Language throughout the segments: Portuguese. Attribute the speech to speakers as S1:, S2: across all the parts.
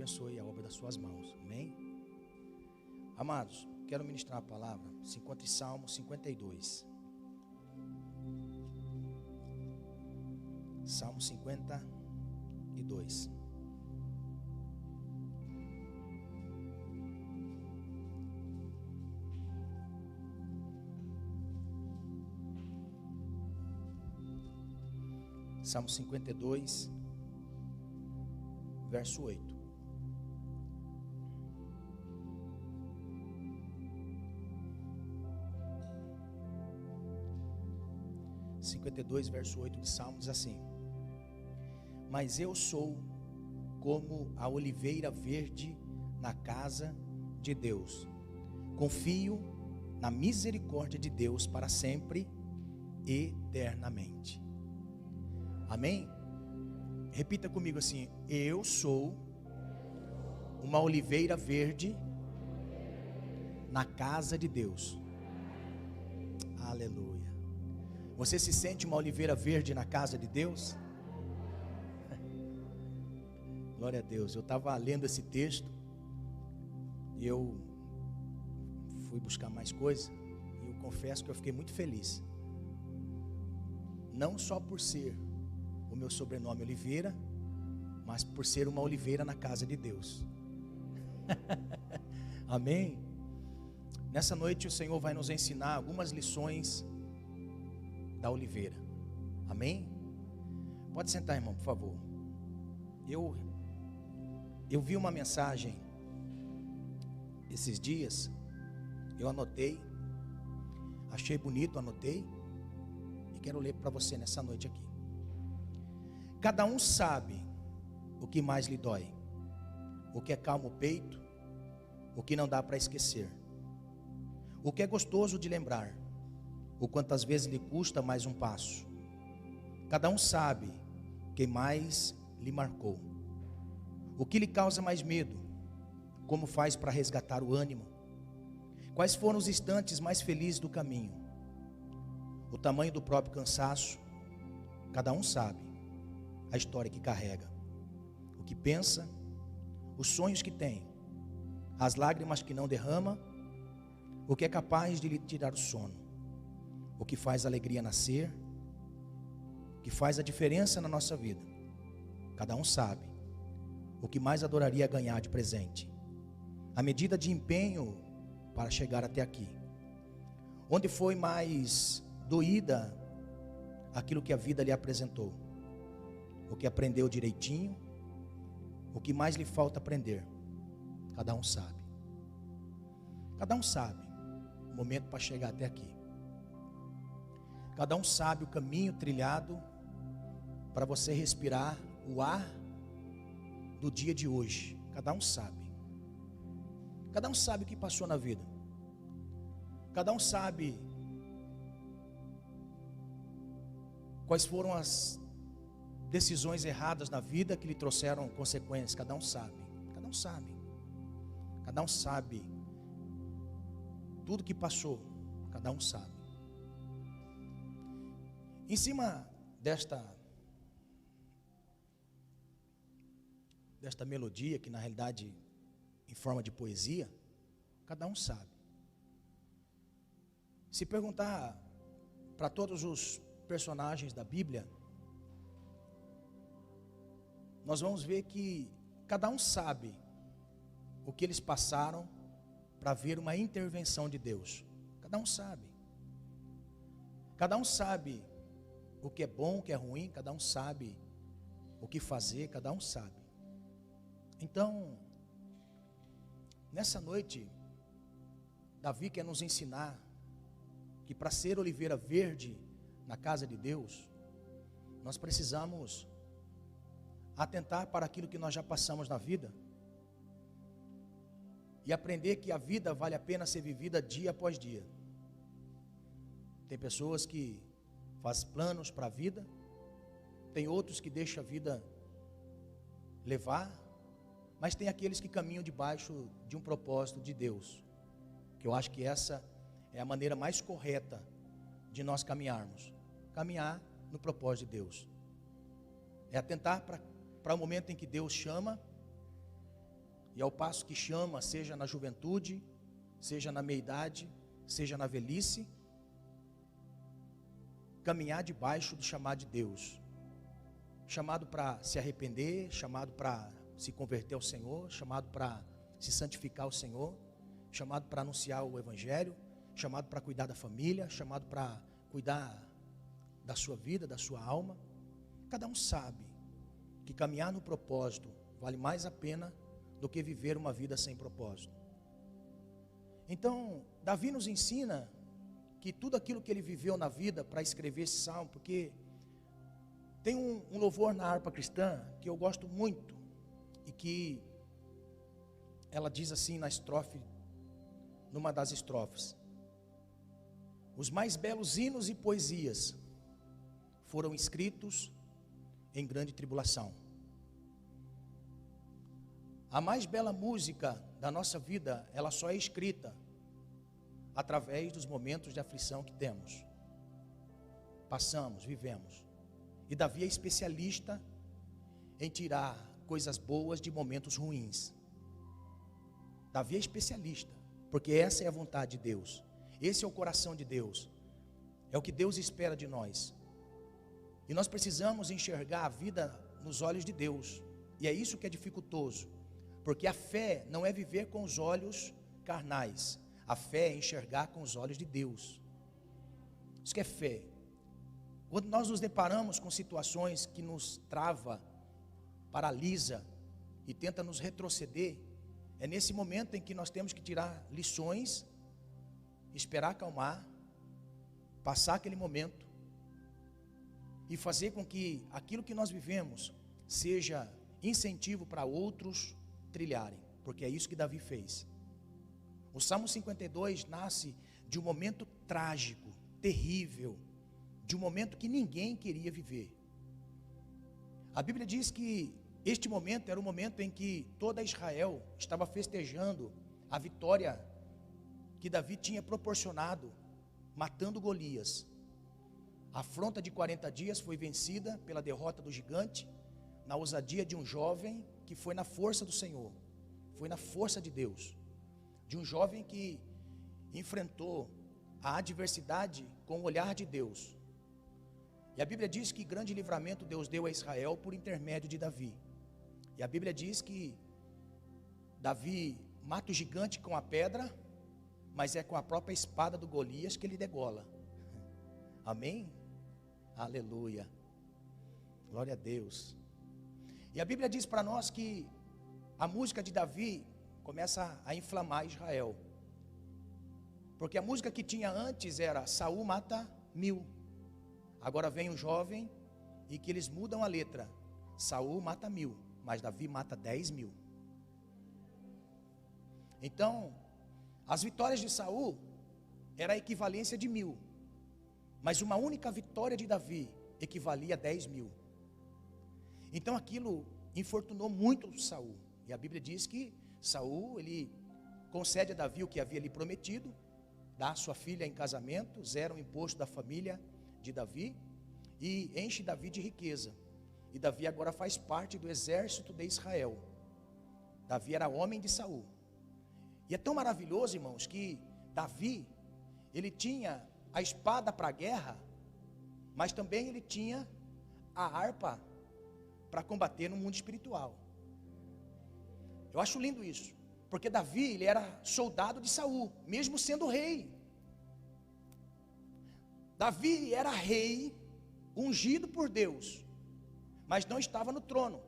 S1: abençoe a obra das suas mãos. Amém? Amados, quero ministrar a palavra. Se encontra em Salmo 52. Salmo 52. Salmo 52, verso 8. Verso 8 de Salmo diz assim: Mas eu sou como a oliveira verde na casa de Deus. Confio na misericórdia de Deus para sempre, eternamente. Amém? Repita comigo assim: eu sou uma oliveira verde na casa de Deus. Aleluia. Você se sente uma oliveira verde na casa de Deus? Glória a Deus. Eu estava lendo esse texto e eu fui buscar mais coisas e eu confesso que eu fiquei muito feliz. Não só por ser o meu sobrenome Oliveira, mas por ser uma oliveira na casa de Deus. Amém? Nessa noite o Senhor vai nos ensinar algumas lições da oliveira. Amém? Pode sentar, irmão, por favor. Eu vi uma mensagem esses dias, eu anotei, achei bonito, anotei e quero ler para você nessa noite aqui. Cada um sabe o que mais lhe dói, o que acalma o peito, o que não dá para esquecer, o que é gostoso de lembrar, o quantas vezes lhe custa mais um passo. Cada um sabe quem mais lhe marcou, o que lhe causa mais medo, como faz para resgatar o ânimo, quais foram os instantes mais felizes do caminho, o tamanho do próprio cansaço. Cada um sabe a história que carrega, o que pensa, os sonhos que tem, as lágrimas que não derrama, o que é capaz de lhe tirar o sono, o que faz a alegria nascer, o que faz a diferença na nossa vida. Cada um sabe o que mais adoraria ganhar de presente, a medida de empenho para chegar até aqui, onde foi mais doída aquilo que a vida lhe apresentou, o que aprendeu direitinho, o que mais lhe falta aprender. Cada um sabe. Cada um sabe o momento para chegar até aqui. Cada um sabe o caminho trilhado para você respirar o ar do dia de hoje. Cada um sabe. Cada um sabe o que passou na vida. Cada um sabe quais foram as decisões erradas na vida que lhe trouxeram consequências. Cada um sabe. Cada um sabe. Cada um sabe tudo que passou. Cada um sabe. Em cima desta melodia, que na realidade em forma de poesia, cada um sabe. Se perguntar para todos os personagens da Bíblia, nós vamos ver que cada um sabe o que eles passaram para ver uma intervenção de Deus. Cada um sabe. Cada um sabe o que é bom, o que é ruim. Cada um sabe o que fazer. Cada um sabe. Então, nessa noite, Davi quer nos ensinar que para ser oliveira verde na casa de Deus, nós precisamos atentar para aquilo que nós já passamos na vida e aprender que a vida vale a pena ser vivida dia após dia. Tem pessoas que fazem planos para a vida, tem outros que deixam a vida levar, mas tem aqueles que caminham debaixo de um propósito de Deus, que eu acho que essa é a maneira mais correta de nós caminharmos, caminhar no propósito de Deus, é atentar para o momento em que Deus chama E ao passo que chama, seja na juventude, seja na meia-idade, seja na velhice, caminhar debaixo do chamado de Deus. Chamado para se arrepender, chamado para se converter ao Senhor, chamado para se santificar ao Senhor, chamado para anunciar o Evangelho, chamado para cuidar da família, chamado para cuidar da sua vida, da sua alma. Cada um sabe que caminhar no propósito vale mais a pena do que viver uma vida sem propósito. Então, Davi nos ensina que tudo aquilo que ele viveu na vida para escrever esse salmo, porque tem um louvor na harpa cristã que eu gosto muito, e que ela diz assim na estrofe, numa das estrofes: os mais belos hinos e poesias foram escritos em grande tribulação. A mais bela música da nossa vida, ela só é escrita através dos momentos de aflição que temos, passamos, vivemos. E Davi é especialista em tirar coisas boas de momentos ruins. Davi é especialista, porque essa é a vontade de Deus, esse é o coração de Deus, é o que Deus espera de nós. E nós precisamos enxergar a vida nos olhos de Deus, e é isso que é dificultoso, porque a fé não é viver com os olhos carnais, a fé é enxergar com os olhos de Deus. Isso que é fé. Quando nós nos deparamos com situações que nos trava, paralisa e tenta nos retroceder, é nesse momento em que nós temos que tirar lições, esperar acalmar, passar aquele momento e fazer com que aquilo que nós vivemos seja incentivo para outros trilharem, porque é isso que Davi fez. O Salmo 52 nasce de um momento trágico, terrível, de um momento que ninguém queria viver. A Bíblia diz que este momento era o momento em que toda Israel estava festejando a vitória que Davi tinha proporcionado, matando Golias. A afronta de 40 dias foi vencida pela derrota do gigante, na ousadia de um jovem que foi na força do Senhor, foi na força de Deus, de um jovem que enfrentou a adversidade com o olhar de Deus. E a Bíblia diz que grande livramento Deus deu a Israel por intermédio de Davi. E a Bíblia diz que Davi mata o gigante com a pedra, mas é com a própria espada do Golias que ele degola. Amém? Aleluia. Glória a Deus. E a Bíblia diz para nós que a música de Davi começa a inflamar Israel. Porque a música que tinha antes era Saul mata 1000. Agora vem um jovem e que eles mudam a letra. Saul mata 1000, mas Davi mata 10.000. Então, as vitórias de Saul era a equivalência de 1000. Mas uma única vitória de Davi equivalia a 10.000. Então aquilo infortunou muito Saul. E a Bíblia diz que Saul, ele concede a Davi o que havia lhe prometido, dá a sua filha em casamento, zera o imposto da família de Davi e enche Davi de riqueza. E Davi agora faz parte do exército de Israel. Davi era homem de Saul. E é tão maravilhoso, irmãos, que Davi, ele tinha a espada para a guerra, mas também ele tinha a harpa para combater no mundo espiritual. Eu acho lindo isso, porque Davi, ele era soldado de Saul, mesmo sendo rei. Davi era rei, ungido por Deus, mas não estava no trono.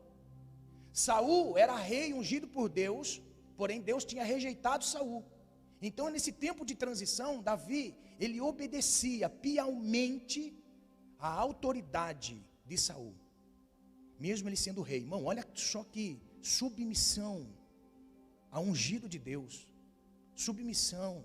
S1: Saul era rei, ungido por Deus, porém Deus tinha rejeitado Saul. Então nesse tempo de transição, Davi, ele obedecia piamente à autoridade de Saul, mesmo ele sendo rei. Irmão, olha só que submissão a ungido de Deus, submissão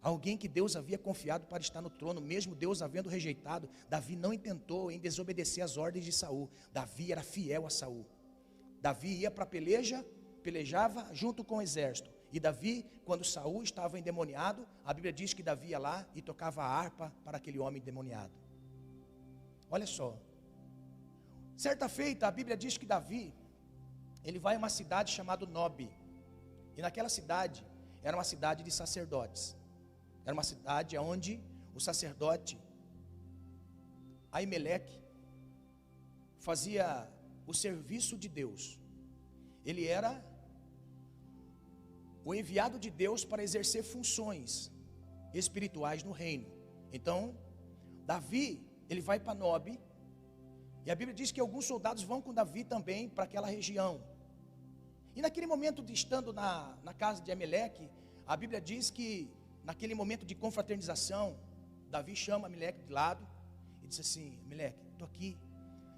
S1: a alguém que Deus havia confiado para estar no trono, mesmo Deus havendo rejeitado. Davi não intentou em desobedecer às ordens de Saul. Davi era fiel a Saul. Davi ia para a peleja, pelejava junto com o exército. E Davi, quando Saul estava endemoniado, a Bíblia diz que Davi ia lá e tocava a harpa para aquele homem endemoniado. Olha só, certa feita a Bíblia diz que Davi, ele vai a uma cidade chamada Nob. E naquela cidade, era uma cidade de sacerdotes. Era uma cidade onde o sacerdote Aimeleque fazia o serviço de Deus. Ele era o enviado de Deus para exercer funções espirituais no reino. Então, Davi, ele vai para Nob, e a Bíblia diz que alguns soldados vão com Davi também para aquela região. E naquele momento de estando na casa de Ameleque, a Bíblia diz que naquele momento de confraternização, Davi chama Ameleque de lado e diz assim: Ameleque, estou aqui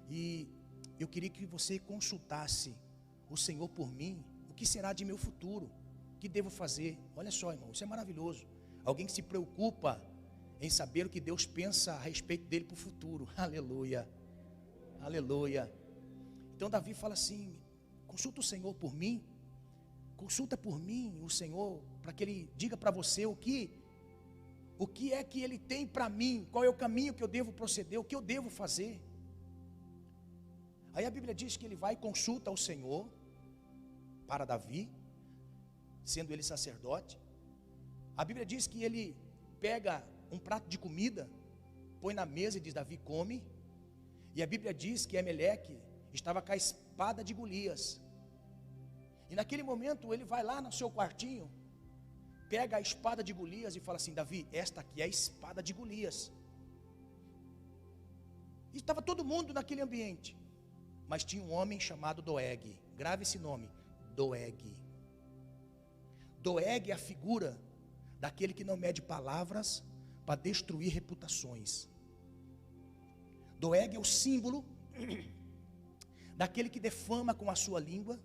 S1: e eu queria que você consultasse o Senhor por mim. O que será de meu futuro? O que devo fazer? Olha só, irmão, isso é maravilhoso. Alguém que se preocupa em saber o que Deus pensa a respeito dele para o futuro. Aleluia, aleluia. Então Davi fala assim: consulta o Senhor por mim, consulta por mim o Senhor, para que Ele diga para você o que é que Ele tem para mim, qual é o caminho que eu devo proceder, o que eu devo fazer. Aí a Bíblia diz que ele vai e consulta o Senhor para Davi, sendo ele sacerdote. A Bíblia diz que ele pega um prato de comida, põe na mesa e diz: Davi, come. E a Bíblia diz que Ameleque estava com a espada de Golias. E naquele momento ele vai lá no seu quartinho, pega a espada de Golias e fala assim: Davi, esta aqui é a espada de Golias. E estava todo mundo naquele ambiente, mas tinha um homem chamado Doeg. Grave esse nome, Doeg. Doeg é a figura daquele que não mede palavras para destruir reputações. Doeg é o símbolo daquele que defama com a sua língua,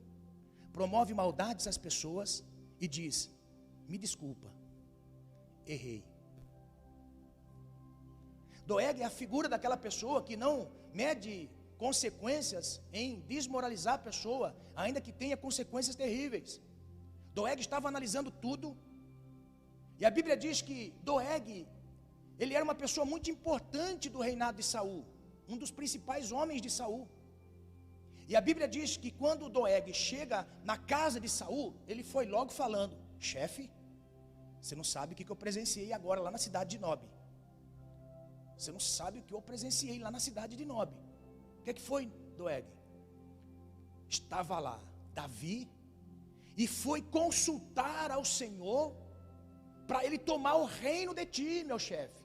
S1: promove maldades às pessoas e diz: me desculpa, errei. Doeg é a figura daquela pessoa que não mede consequências em desmoralizar a pessoa, ainda que tenha consequências terríveis. Doeg estava analisando tudo, e a Bíblia diz que Doeg, ele era uma pessoa muito importante do reinado de Saul, um dos principais homens de Saul. E a Bíblia diz que quando Doeg chega na casa de Saul, ele foi logo falando: chefe, você não sabe o que eu presenciei agora lá na cidade de Nob. Você não sabe o que eu presenciei lá na cidade de Nob. O que foi, Doeg? Estava lá Davi e foi consultar ao Senhor para ele tomar o reino de ti, meu chefe.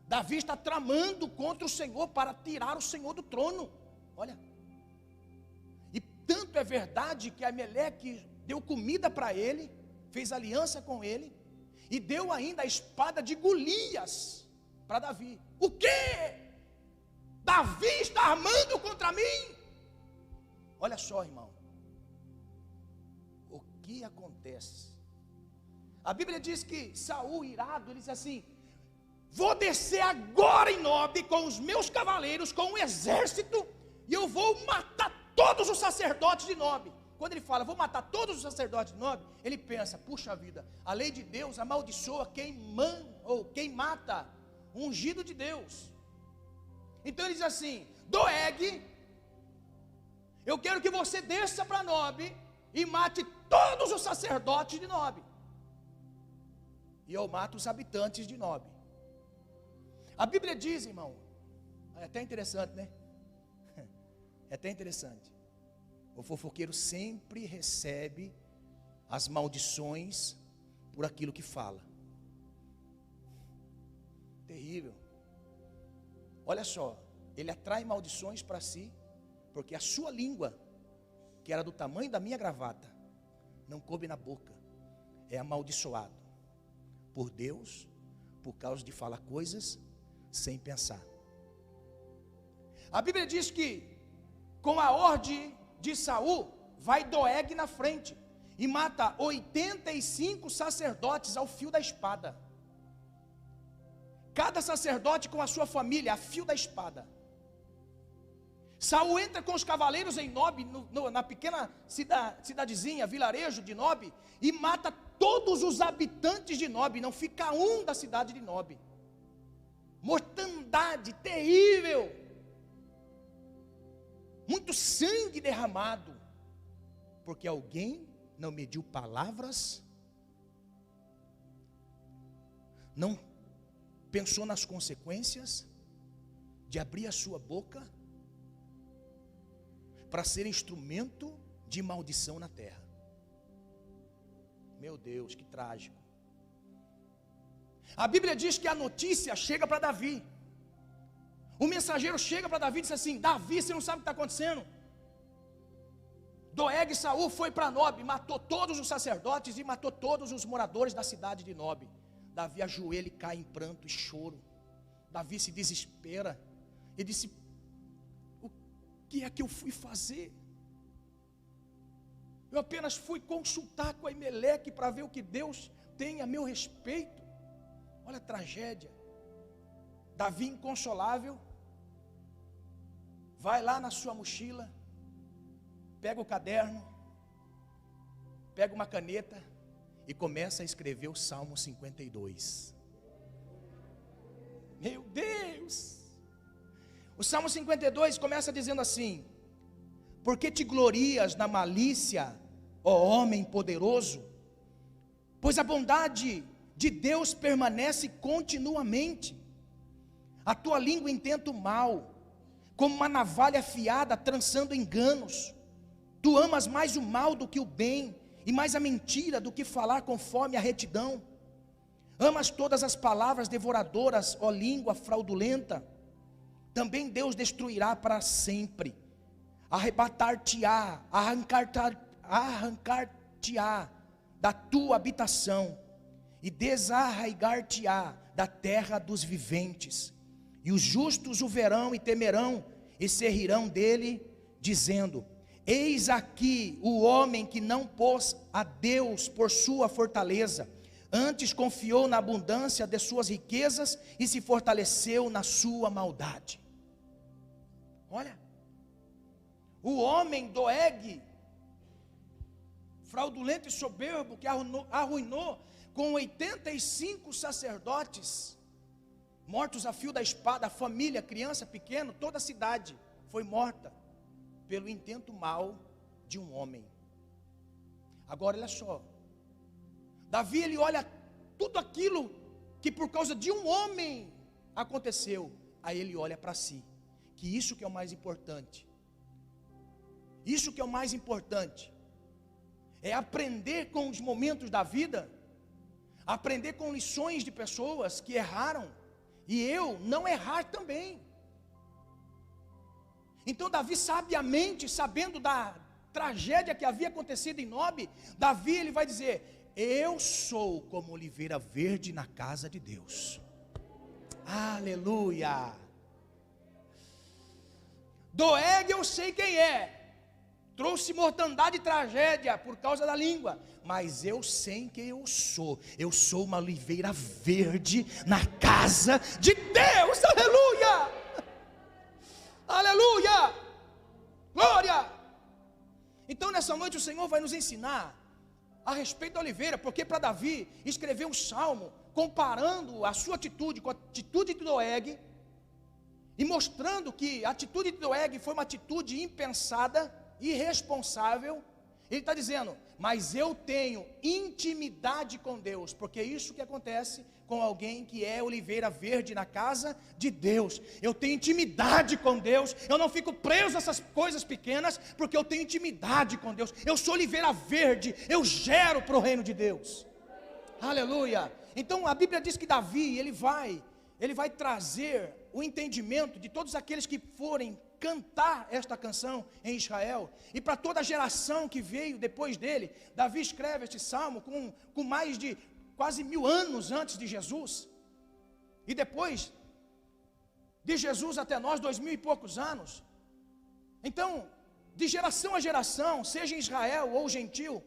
S1: Davi está tramando contra o Senhor para tirar o Senhor do trono. Olha, e tanto é verdade que Ameleque deu comida para ele, fez aliança com ele, e deu ainda a espada de Golias para Davi. O quê? Davi está armando contra mim? Olha só, irmão, o que acontece? A Bíblia diz que Saul, irado, ele diz assim: vou descer agora em Nob com os meus cavaleiros, com um exército, e eu vou matar todos os sacerdotes de Nob. Quando ele fala, vou matar todos os sacerdotes de Nob, ele pensa: puxa vida, a lei de Deus amaldiçoa quem mata o ungido de Deus. Então ele diz assim: Doeg, eu quero que você desça para Nob e mate todos os sacerdotes de Nob, e eu mato os habitantes de Nob. A Bíblia diz, irmão, é até interessante, né? É até interessante. O fofoqueiro sempre recebe as maldições por aquilo que fala. Terrível. Olha só, ele atrai maldições para si, porque a sua língua, que era do tamanho da minha gravata, não coube na boca. É amaldiçoado por Deus, por causa de falar coisas sem pensar. A Bíblia diz que com a ordem de Saul, vai Doeg na frente e mata 85 sacerdotes ao fio da espada. Cada sacerdote com a sua família a fio da espada. Saul entra com os cavaleiros em Nob, na pequena cidadezinha, vilarejo de Nob, e mata todos os habitantes de Nob. Não fica um da cidade de Nob. Mortandade terrível. Muito sangue derramado, porque alguém não mediu palavras, não pensou nas consequências de abrir a sua boca para ser instrumento de maldição na terra. Meu Deus, que trágico. A Bíblia diz que a notícia chega para Davi. O mensageiro chega para Davi e diz assim: Davi, você não sabe o que está acontecendo? Doeg e Saul foi para Nob, matou todos os sacerdotes e matou todos os moradores da cidade de Nob. Davi ajoelha e cai em pranto e choro. Davi se desespera e disse: o que é que eu fui fazer? Eu apenas fui consultar com Aimeleque para ver o que Deus tem a meu respeito. Olha a tragédia. Davi, inconsolável, vai lá na sua mochila, pega o caderno, pega uma caneta e começa a escrever o Salmo 52. Meu Deus! O Salmo 52 começa dizendo assim: porque te glorias na malícia, ó homem poderoso? Pois a bondade de Deus permanece continuamente. A tua língua intenta o mal, como uma navalha afiada trançando enganos. Tu amas mais o mal do que o bem, e mais a mentira do que falar conforme a retidão. Amas todas as palavras devoradoras, ó língua fraudulenta. Também Deus destruirá para sempre. Arrebatar-te-á, arrancar-te-á da tua habitação, e desarraigar-te-á da terra dos viventes. E os justos o verão e temerão, e se rirão dele, dizendo: eis aqui o homem que não pôs a Deus por sua fortaleza, antes confiou na abundância de suas riquezas, e se fortaleceu na sua maldade. Olha, o homem Doeg, fraudulento e soberbo, que arruinou com 85 sacerdotes, mortos a fio da espada, a família, criança, pequeno, toda a cidade foi morta pelo intento mau de um homem. Agora olha só, Davi, ele olha tudo aquilo que por causa de um homem aconteceu, aí ele olha para si, que isso que é o mais importante. Isso que é o mais importante é aprender com os momentos da vida, aprender com lições de pessoas que erraram, e eu não errar também. Então Davi, sabiamente, sabendo da tragédia que havia acontecido em Nob, Davi, ele vai dizer: eu sou como oliveira verde na casa de Deus. Aleluia. Doeg, eu sei quem é, trouxe mortandade e tragédia por causa da língua, mas eu sei quem eu sou uma oliveira verde na casa de Deus. Aleluia, aleluia, glória. Então nessa noite o Senhor vai nos ensinar a respeito da oliveira, porque para Davi escrever um salmo comparando a sua atitude com a atitude de Doeg, e mostrando que a atitude de Doeg foi uma atitude impensada, irresponsável. Ele está dizendo: mas eu tenho intimidade com Deus, porque é isso que acontece com alguém que é oliveira verde na casa de Deus. Eu tenho intimidade com Deus, eu não fico preso a essas coisas pequenas, porque eu tenho intimidade com Deus. Eu sou oliveira verde, eu gero para o reino de Deus. Aleluia. Então a Bíblia diz que Davi, ele vai trazer o entendimento de todos aqueles que forem cantar esta canção em Israel, e para toda a geração que veio depois dele. Davi escreve este salmo com mais de quase 1000 anos antes de Jesus, e depois de Jesus até nós, 2000 e poucos anos. Então, de geração a geração, seja em Israel ou gentil,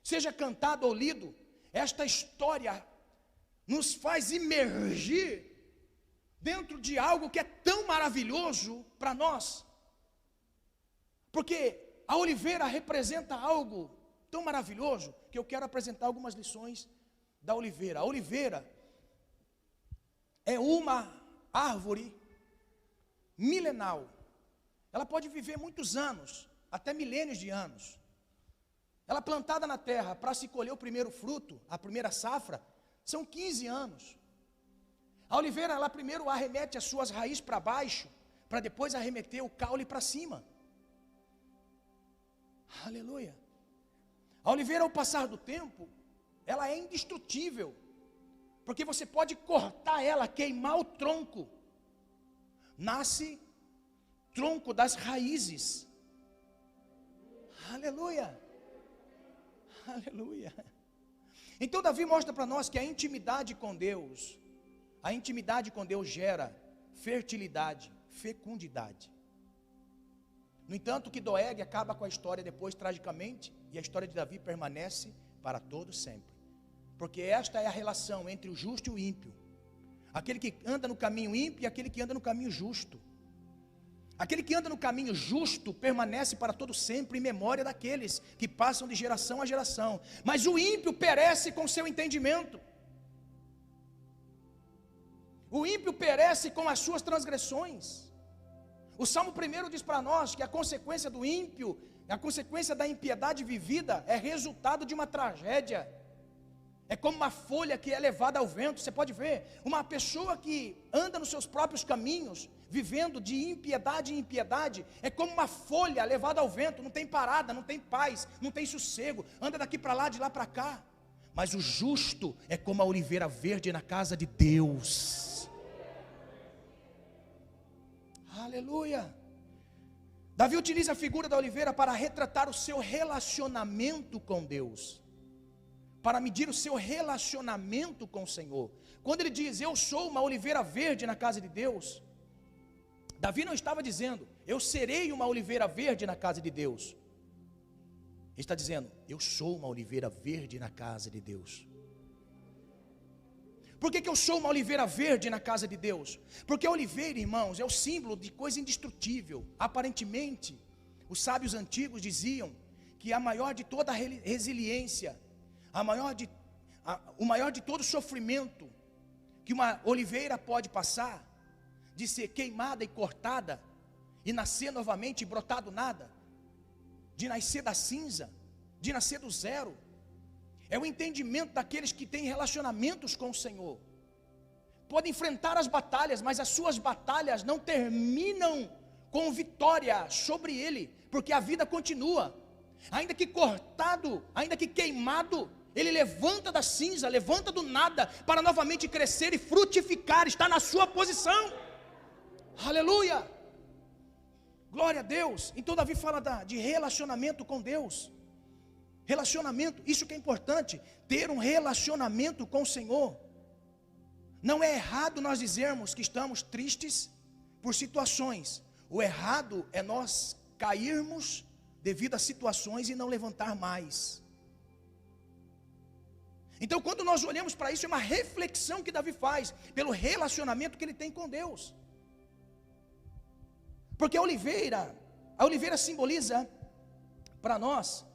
S1: seja cantado ou lido, esta história nos faz imergir dentro de algo que é tão maravilhoso para nós, porque a oliveira representa algo tão maravilhoso, que eu quero apresentar algumas lições da oliveira. A oliveira é uma árvore milenal, ela pode viver muitos anos, até milênios de anos, ela plantada na terra para se colher o primeiro fruto, a primeira safra, são 15 anos. A oliveira, ela primeiro arremete as suas raízes para baixo, para depois arremeter o caule para cima. Aleluia. A oliveira, ao passar do tempo, ela é indestrutível, porque você pode cortar ela, queimar o tronco. Nasce tronco das raízes. Aleluia. Aleluia. Então Davi mostra para nós que a intimidade com Deus gera fertilidade, fecundidade. No entanto, que Doeg acaba com a história depois tragicamente, e a história de Davi permanece para todo sempre. Porque esta é a relação entre o justo e o ímpio. Aquele que anda no caminho ímpio e aquele que anda no caminho justo. Aquele que anda no caminho justo permanece para todo sempre em memória daqueles que passam de geração a geração. Mas o ímpio perece com seu entendimento. O ímpio perece com as suas transgressões. O Salmo 1 diz para nós que a consequência do ímpio, a consequência da impiedade vivida é resultado de uma tragédia. É como uma folha que é levada ao vento. Você pode ver, uma pessoa que anda nos seus próprios caminhos, vivendo de impiedade em impiedade, é como uma folha levada ao vento, não tem parada, não tem paz, não tem sossego, anda daqui para lá, de lá para cá. Mas o justo é como a oliveira verde na casa de Deus. Aleluia. Davi utiliza a figura da oliveira para retratar o seu relacionamento com Deus, para medir o seu relacionamento com o Senhor. Quando ele diz, eu sou uma oliveira verde na casa de Deus, Davi não estava dizendo, eu serei uma oliveira verde na casa de Deus. Ele está dizendo, eu sou uma oliveira verde na casa de Deus. Por que eu sou uma oliveira verde na casa de Deus? Porque a oliveira, irmãos, é o símbolo de coisa indestrutível. Aparentemente, os sábios antigos diziam que a maior de toda a resiliência, o maior de todo sofrimento que uma oliveira pode passar, de ser queimada e cortada, e nascer novamente e brotar do nada, de nascer da cinza, de nascer do zero, é o entendimento daqueles que têm relacionamentos com o Senhor. Podem enfrentar as batalhas, mas as suas batalhas não terminam com vitória sobre ele, porque a vida continua. Ainda que cortado, ainda que queimado, ele levanta da cinza, levanta do nada, para novamente crescer e frutificar, está na sua posição. Aleluia, glória a Deus. Então Davi fala de relacionamento com Deus. Relacionamento, isso que é importante, ter um relacionamento com o Senhor. Não é errado nós dizermos que estamos tristes por situações. O errado é nós cairmos devido a situações e não levantar mais. Então quando nós olhamos para isso, é uma reflexão que Davi faz, pelo relacionamento que ele tem com Deus. Porque a oliveira simboliza para nós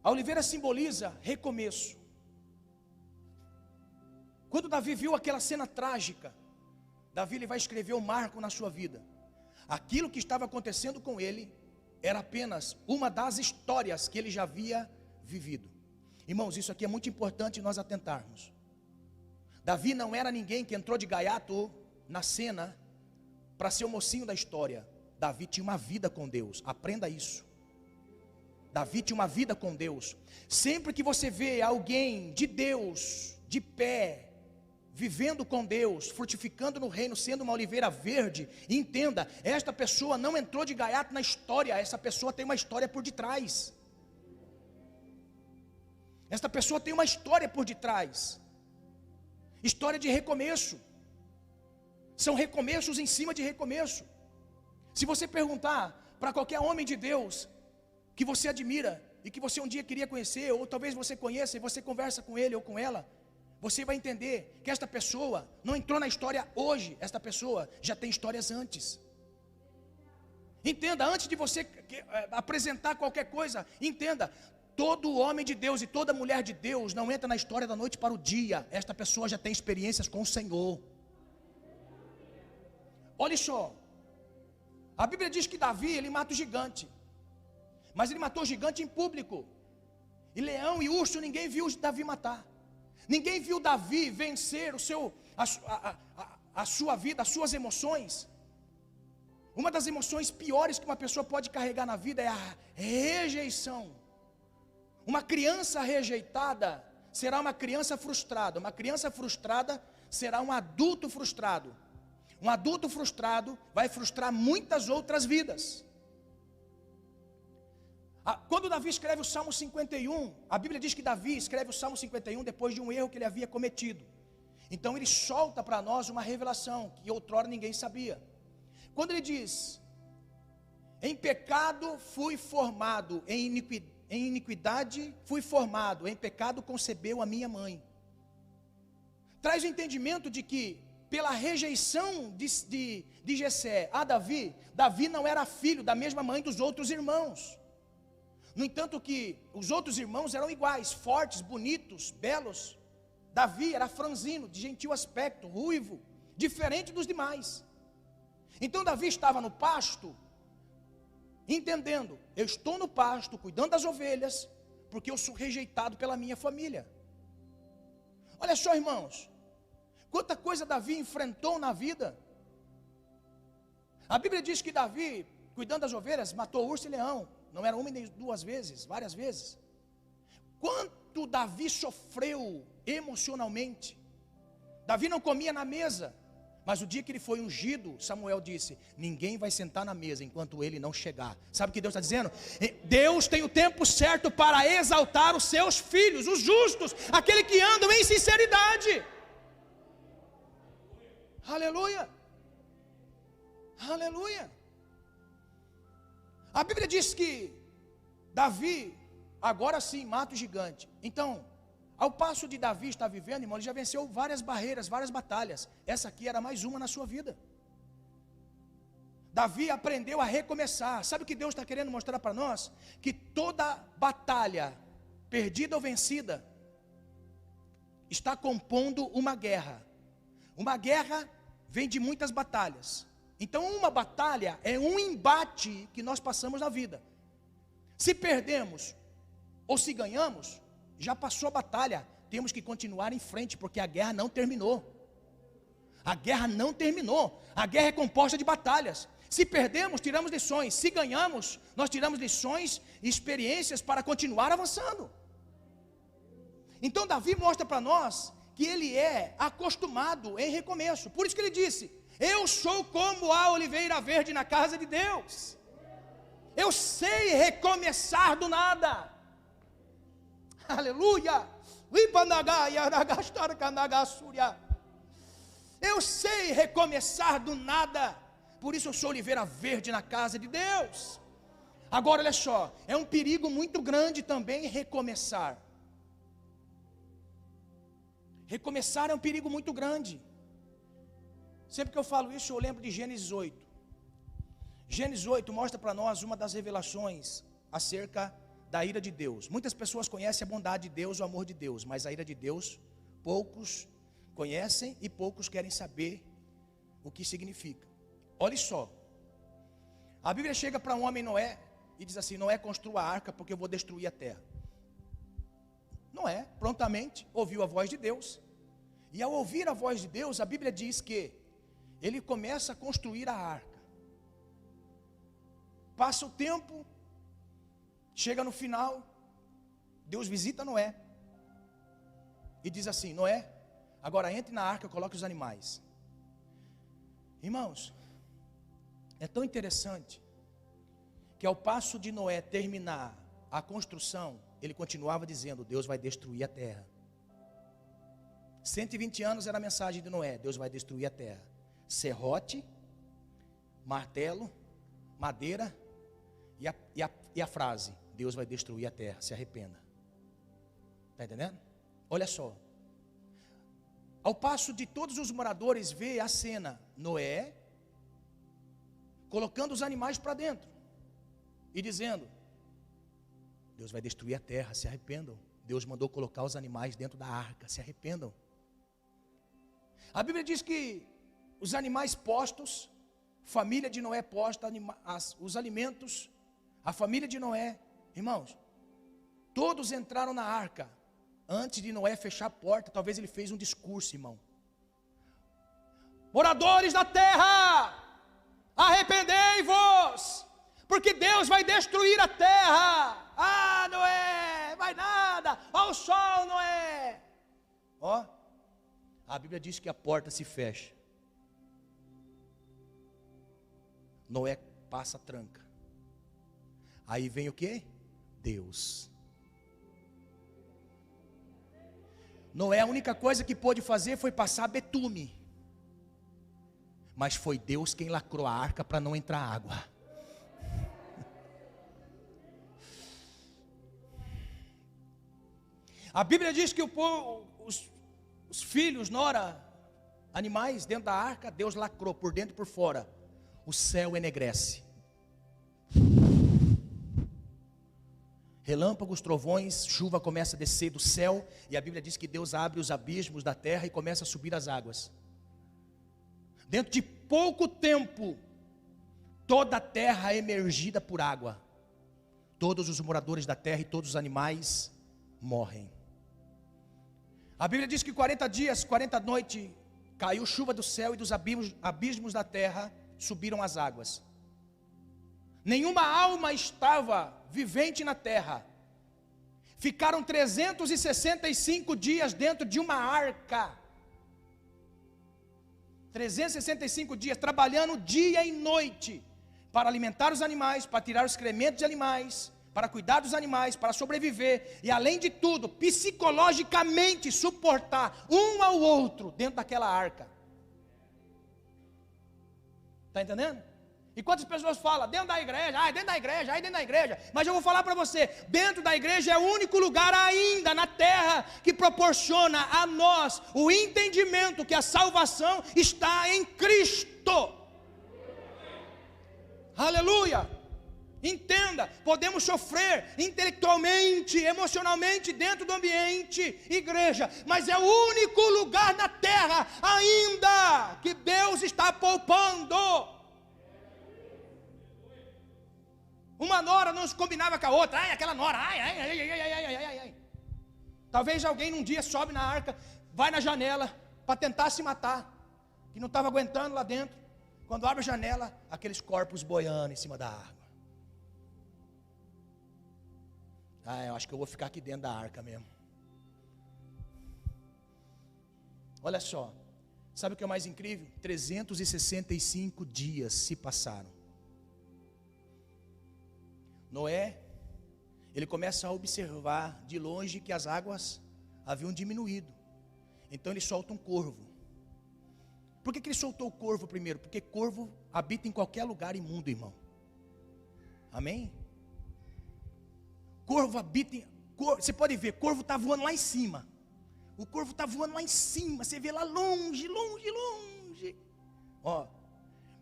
S1: a oliveira simboliza recomeço. Quando Davi viu aquela cena trágica, Davi ele vai escrever um marco na sua vida. Aquilo que estava acontecendo com ele era apenas uma das histórias que ele já havia vivido. Irmãos, isso aqui é muito importante nós atentarmos. Davi não era ninguém que entrou de gaiato na cena para ser o mocinho da história. Davi tinha uma vida com Deus, aprenda isso. Davi tinha uma vida com Deus. Sempre que você vê alguém de Deus, de pé, vivendo com Deus, frutificando no reino, sendo uma oliveira verde, entenda, esta pessoa não entrou de gaiato na história, essa pessoa tem uma história por detrás. Esta pessoa tem uma história por detrás. História de recomeço. São recomeços em cima de recomeço. Se você perguntar para qualquer homem de Deus que você admira e que você um dia queria conhecer, ou talvez você conheça e você conversa com ele ou com ela, você vai entender que esta pessoa não entrou na história hoje, esta pessoa já tem histórias antes. Entenda, antes de você apresentar qualquer coisa, entenda, todo homem de Deus e toda mulher de Deus não entra na história da noite para o dia. Esta pessoa já tem experiências com o Senhor. Olha só, A Bíblia diz que Davi, ele mata o gigante. Mas ele matou o gigante em público. E leão e urso ninguém viu Davi matar. Ninguém viu Davi vencer a sua vida, as suas emoções. Uma das emoções piores que uma pessoa pode carregar na vida é a rejeição. Uma criança rejeitada será uma criança frustrada. Uma criança frustrada será um adulto frustrado. Um adulto frustrado vai frustrar muitas outras vidas. Quando Davi escreve o Salmo 51, a Bíblia diz que Davi escreve o Salmo 51 depois de um erro que ele havia cometido. Então ele solta para nós uma revelação que outrora ninguém sabia. Quando ele diz: em pecado fui formado, em iniquidade fui formado, em pecado concebeu a minha mãe. Traz o entendimento de que pela rejeição de Jessé a Davi, Davi não era filho da mesma mãe dos outros irmãos. No entanto que os outros irmãos eram iguais, fortes, bonitos, belos. Davi era franzino, de gentil aspecto, ruivo, diferente dos demais. Então Davi estava no pasto, entendendo, eu estou no pasto, cuidando das ovelhas, porque eu sou rejeitado pela minha família. Olha só, irmãos, quanta coisa Davi enfrentou na vida. A Bíblia diz que Davi, cuidando das ovelhas, matou urso e leão. Não era uma nem duas vezes, várias vezes. Quanto Davi sofreu emocionalmente. Davi não comia na mesa, mas o dia que ele foi ungido, Samuel disse: ninguém vai sentar na mesa enquanto ele não chegar. Sabe o que Deus está dizendo? Deus tem o tempo certo para exaltar os seus filhos, os justos, aqueles que andam em sinceridade. Aleluia, aleluia. A Bíblia diz que Davi, agora sim, mata o gigante. Então, ao passo de Davi estar vivendo, irmão, ele já venceu várias barreiras, várias batalhas. Essa aqui era mais uma na sua vida. Davi aprendeu a recomeçar. Sabe o que Deus está querendo mostrar para nós? Que toda batalha, perdida ou vencida, está compondo uma guerra. Uma guerra vem de muitas batalhas. Então uma batalha é um embate que nós passamos na vida. Se perdemos ou se ganhamos, já passou a batalha, temos que continuar em frente, porque a guerra não terminou. A guerra não terminou. A guerra é composta de batalhas. Se perdemos, tiramos lições. Se ganhamos, nós tiramos lições e experiências para continuar avançando. Então Davi mostra para nós que ele é acostumado em recomeço. Por isso que ele disse: eu sou como a oliveira verde na casa de Deus. Eu sei recomeçar do nada. Aleluia. Eu sei recomeçar do nada. Por isso eu sou oliveira verde na casa de Deus. Agora olha só, é um perigo muito grande também recomeçar. Recomeçar é um perigo muito grande. Sempre que eu falo isso, eu lembro de Gênesis 8. Gênesis 8 mostra para nós uma das revelações acerca da ira de Deus. Muitas pessoas conhecem a bondade de Deus, o amor de Deus, mas a ira de Deus, poucos conhecem e poucos querem saber o que significa. Olha só, a Bíblia chega para um homem Noé e diz assim: Noé, construa a arca porque eu vou destruir a terra. Noé prontamente ouviu a voz de Deus, e ao ouvir a voz de Deus, a Bíblia diz que ele começa a construir a arca. Passa o tempo, chega no final, Deus visita Noé e diz assim: Noé, agora entre na arca e coloque os animais. Irmãos, é tão interessante que ao passo de Noé terminar a construção, ele continuava dizendo: Deus vai destruir a terra. 120 anos era a mensagem de Noé: Deus vai destruir a terra. Serrote, martelo, madeira e a frase: Deus vai destruir a terra, se arrependa. Está entendendo? Olha só. Ao passo de todos os moradores ver a cena, Noé colocando os animais para dentro e dizendo: Deus vai destruir a terra, se arrependam. Deus mandou colocar os animais dentro da arca, se arrependam. A Bíblia diz que os animais postos família de Noé posta os alimentos, a família de Noé, irmãos, todos entraram na arca. Antes de Noé fechar a porta, talvez ele fez um discurso, irmão. Moradores da terra, arrependei-vos, porque Deus vai destruir a terra. Ah, Noé, vai nada, ao sol, Noé. Ó, a Bíblia diz que a porta se fecha. Noé passa a tranca. Aí vem o quê? Deus. Noé, a única coisa que pôde fazer foi passar betume. Mas foi Deus quem lacrou a arca para não entrar água. A Bíblia diz que os filhos, nora, animais dentro da arca, Deus lacrou por dentro e por fora. O céu enegrece. Relâmpagos, trovões, chuva começa a descer do céu. E a Bíblia diz que Deus abre os abismos da terra e começa a subir as águas. Dentro de pouco tempo, toda a terra é emergida por água. Todos os moradores da terra e todos os animais morrem. A Bíblia diz que 40 dias, 40 noites, caiu chuva do céu e dos abismos da terra subiram as águas. Nenhuma alma estava vivente na terra. Ficaram 365 dias dentro de uma arca. 365 dias, trabalhando dia e noite, para alimentar os animais, para tirar os excrementos de animais, para cuidar dos animais, para sobreviver, e além de tudo, psicologicamente suportar um ao outro dentro daquela arca. Está entendendo? E quantas pessoas falam, dentro da igreja, dentro da igreja, dentro da igreja. Mas eu vou falar para você, dentro da igreja é o único lugar ainda na terra que proporciona a nós o entendimento que a salvação está em Cristo. Aleluia! Entenda, podemos sofrer intelectualmente, emocionalmente dentro do ambiente igreja, mas é o único lugar na terra ainda que Deus está poupando. Uma nora não se combinava com a outra. Aquela nora, Talvez alguém num dia sobe na arca, vai na janela para tentar se matar, que não estava aguentando lá dentro. Quando abre a janela, aqueles corpos boiando em cima da água. Eu acho que eu vou ficar aqui dentro da arca mesmo. Olha só, sabe o que é o mais incrível? 365 dias se passaram. Noé, ele começa a observar de longe que as águas haviam diminuído. Então ele solta um corvo. Por que ele soltou o corvo primeiro? Porque corvo habita em qualquer lugar imundo, irmão. Amém? Corvo habita em... Você pode ver, corvo está voando lá em cima. O corvo está voando lá em cima. Você vê lá longe, longe, longe. Ó,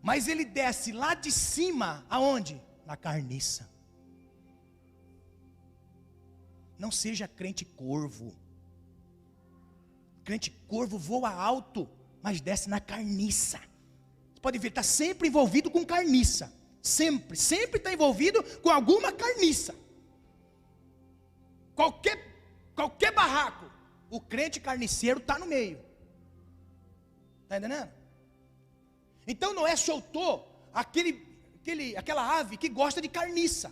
S1: mas ele desce lá de cima, aonde? Na carniça. Não seja crente corvo. Crente corvo voa alto, mas desce na carniça. Você pode ver, está sempre envolvido com carniça. Sempre está envolvido com alguma carniça. Qualquer barraco, o crente carniceiro está no meio. Está entendendo? Então Noé soltou aquela ave que gosta de carniça.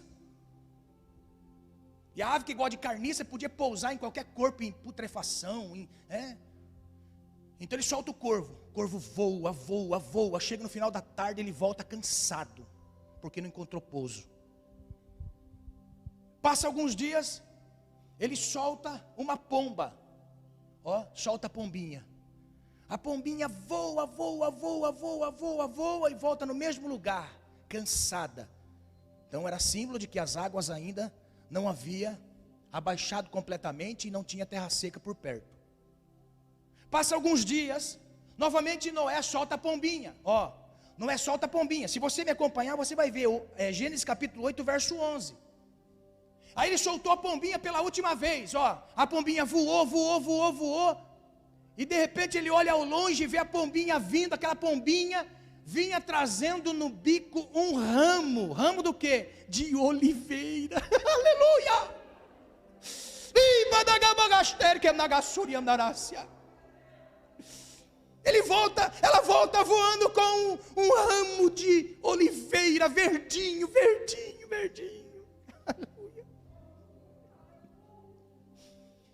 S1: E a ave que gosta de carniça podia pousar em qualquer corpo em putrefação. Então ele solta o corvo. O corvo voa. Chega no final da tarde, ele volta cansado, porque não encontrou pouso. Passa alguns dias, ele solta uma pomba. Solta a pombinha. A pombinha voa e volta no mesmo lugar, cansada. Então era símbolo de que as águas ainda não havia abaixado completamente e não tinha terra seca por perto. Passa alguns dias, novamente Noé solta a pombinha. Noé solta a pombinha. Se você me acompanhar, você vai ver Gênesis capítulo 8, verso 11. Aí ele soltou a pombinha pela última vez. A pombinha voou. E de repente ele olha ao longe e vê a pombinha vindo, aquela pombinha vinha trazendo no bico um ramo do quê? De oliveira. Aleluia! Ela volta voando com um ramo de oliveira, verdinho. Aleluia.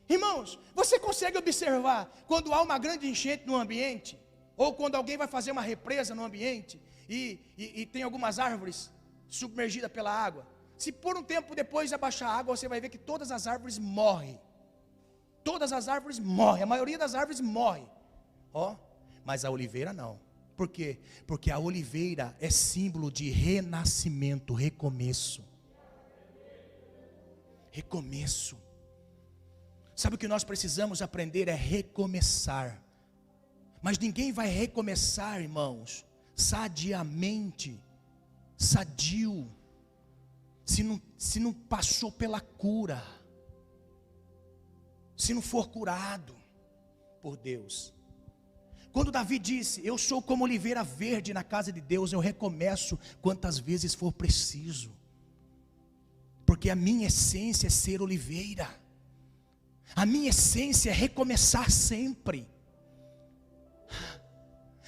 S1: Irmãos, você consegue observar quando há uma grande enchente no ambiente, ou quando alguém vai fazer uma represa no ambiente, e tem algumas árvores submergidas pela água? Se por um tempo depois abaixar a água, você vai ver que todas as árvores morrem. Todas as árvores morrem, a maioria das árvores morre. Mas a oliveira não. Por quê? Porque a oliveira é símbolo de renascimento, recomeço. Recomeço. Sabe o que nós precisamos aprender? É recomeçar. Mas ninguém vai recomeçar, irmãos, sadio, se não passou pela cura, se não for curado por Deus. Quando Davi disse, eu sou como oliveira verde na casa de Deus, eu recomeço quantas vezes for preciso, porque a minha essência é ser oliveira, a minha essência é recomeçar sempre.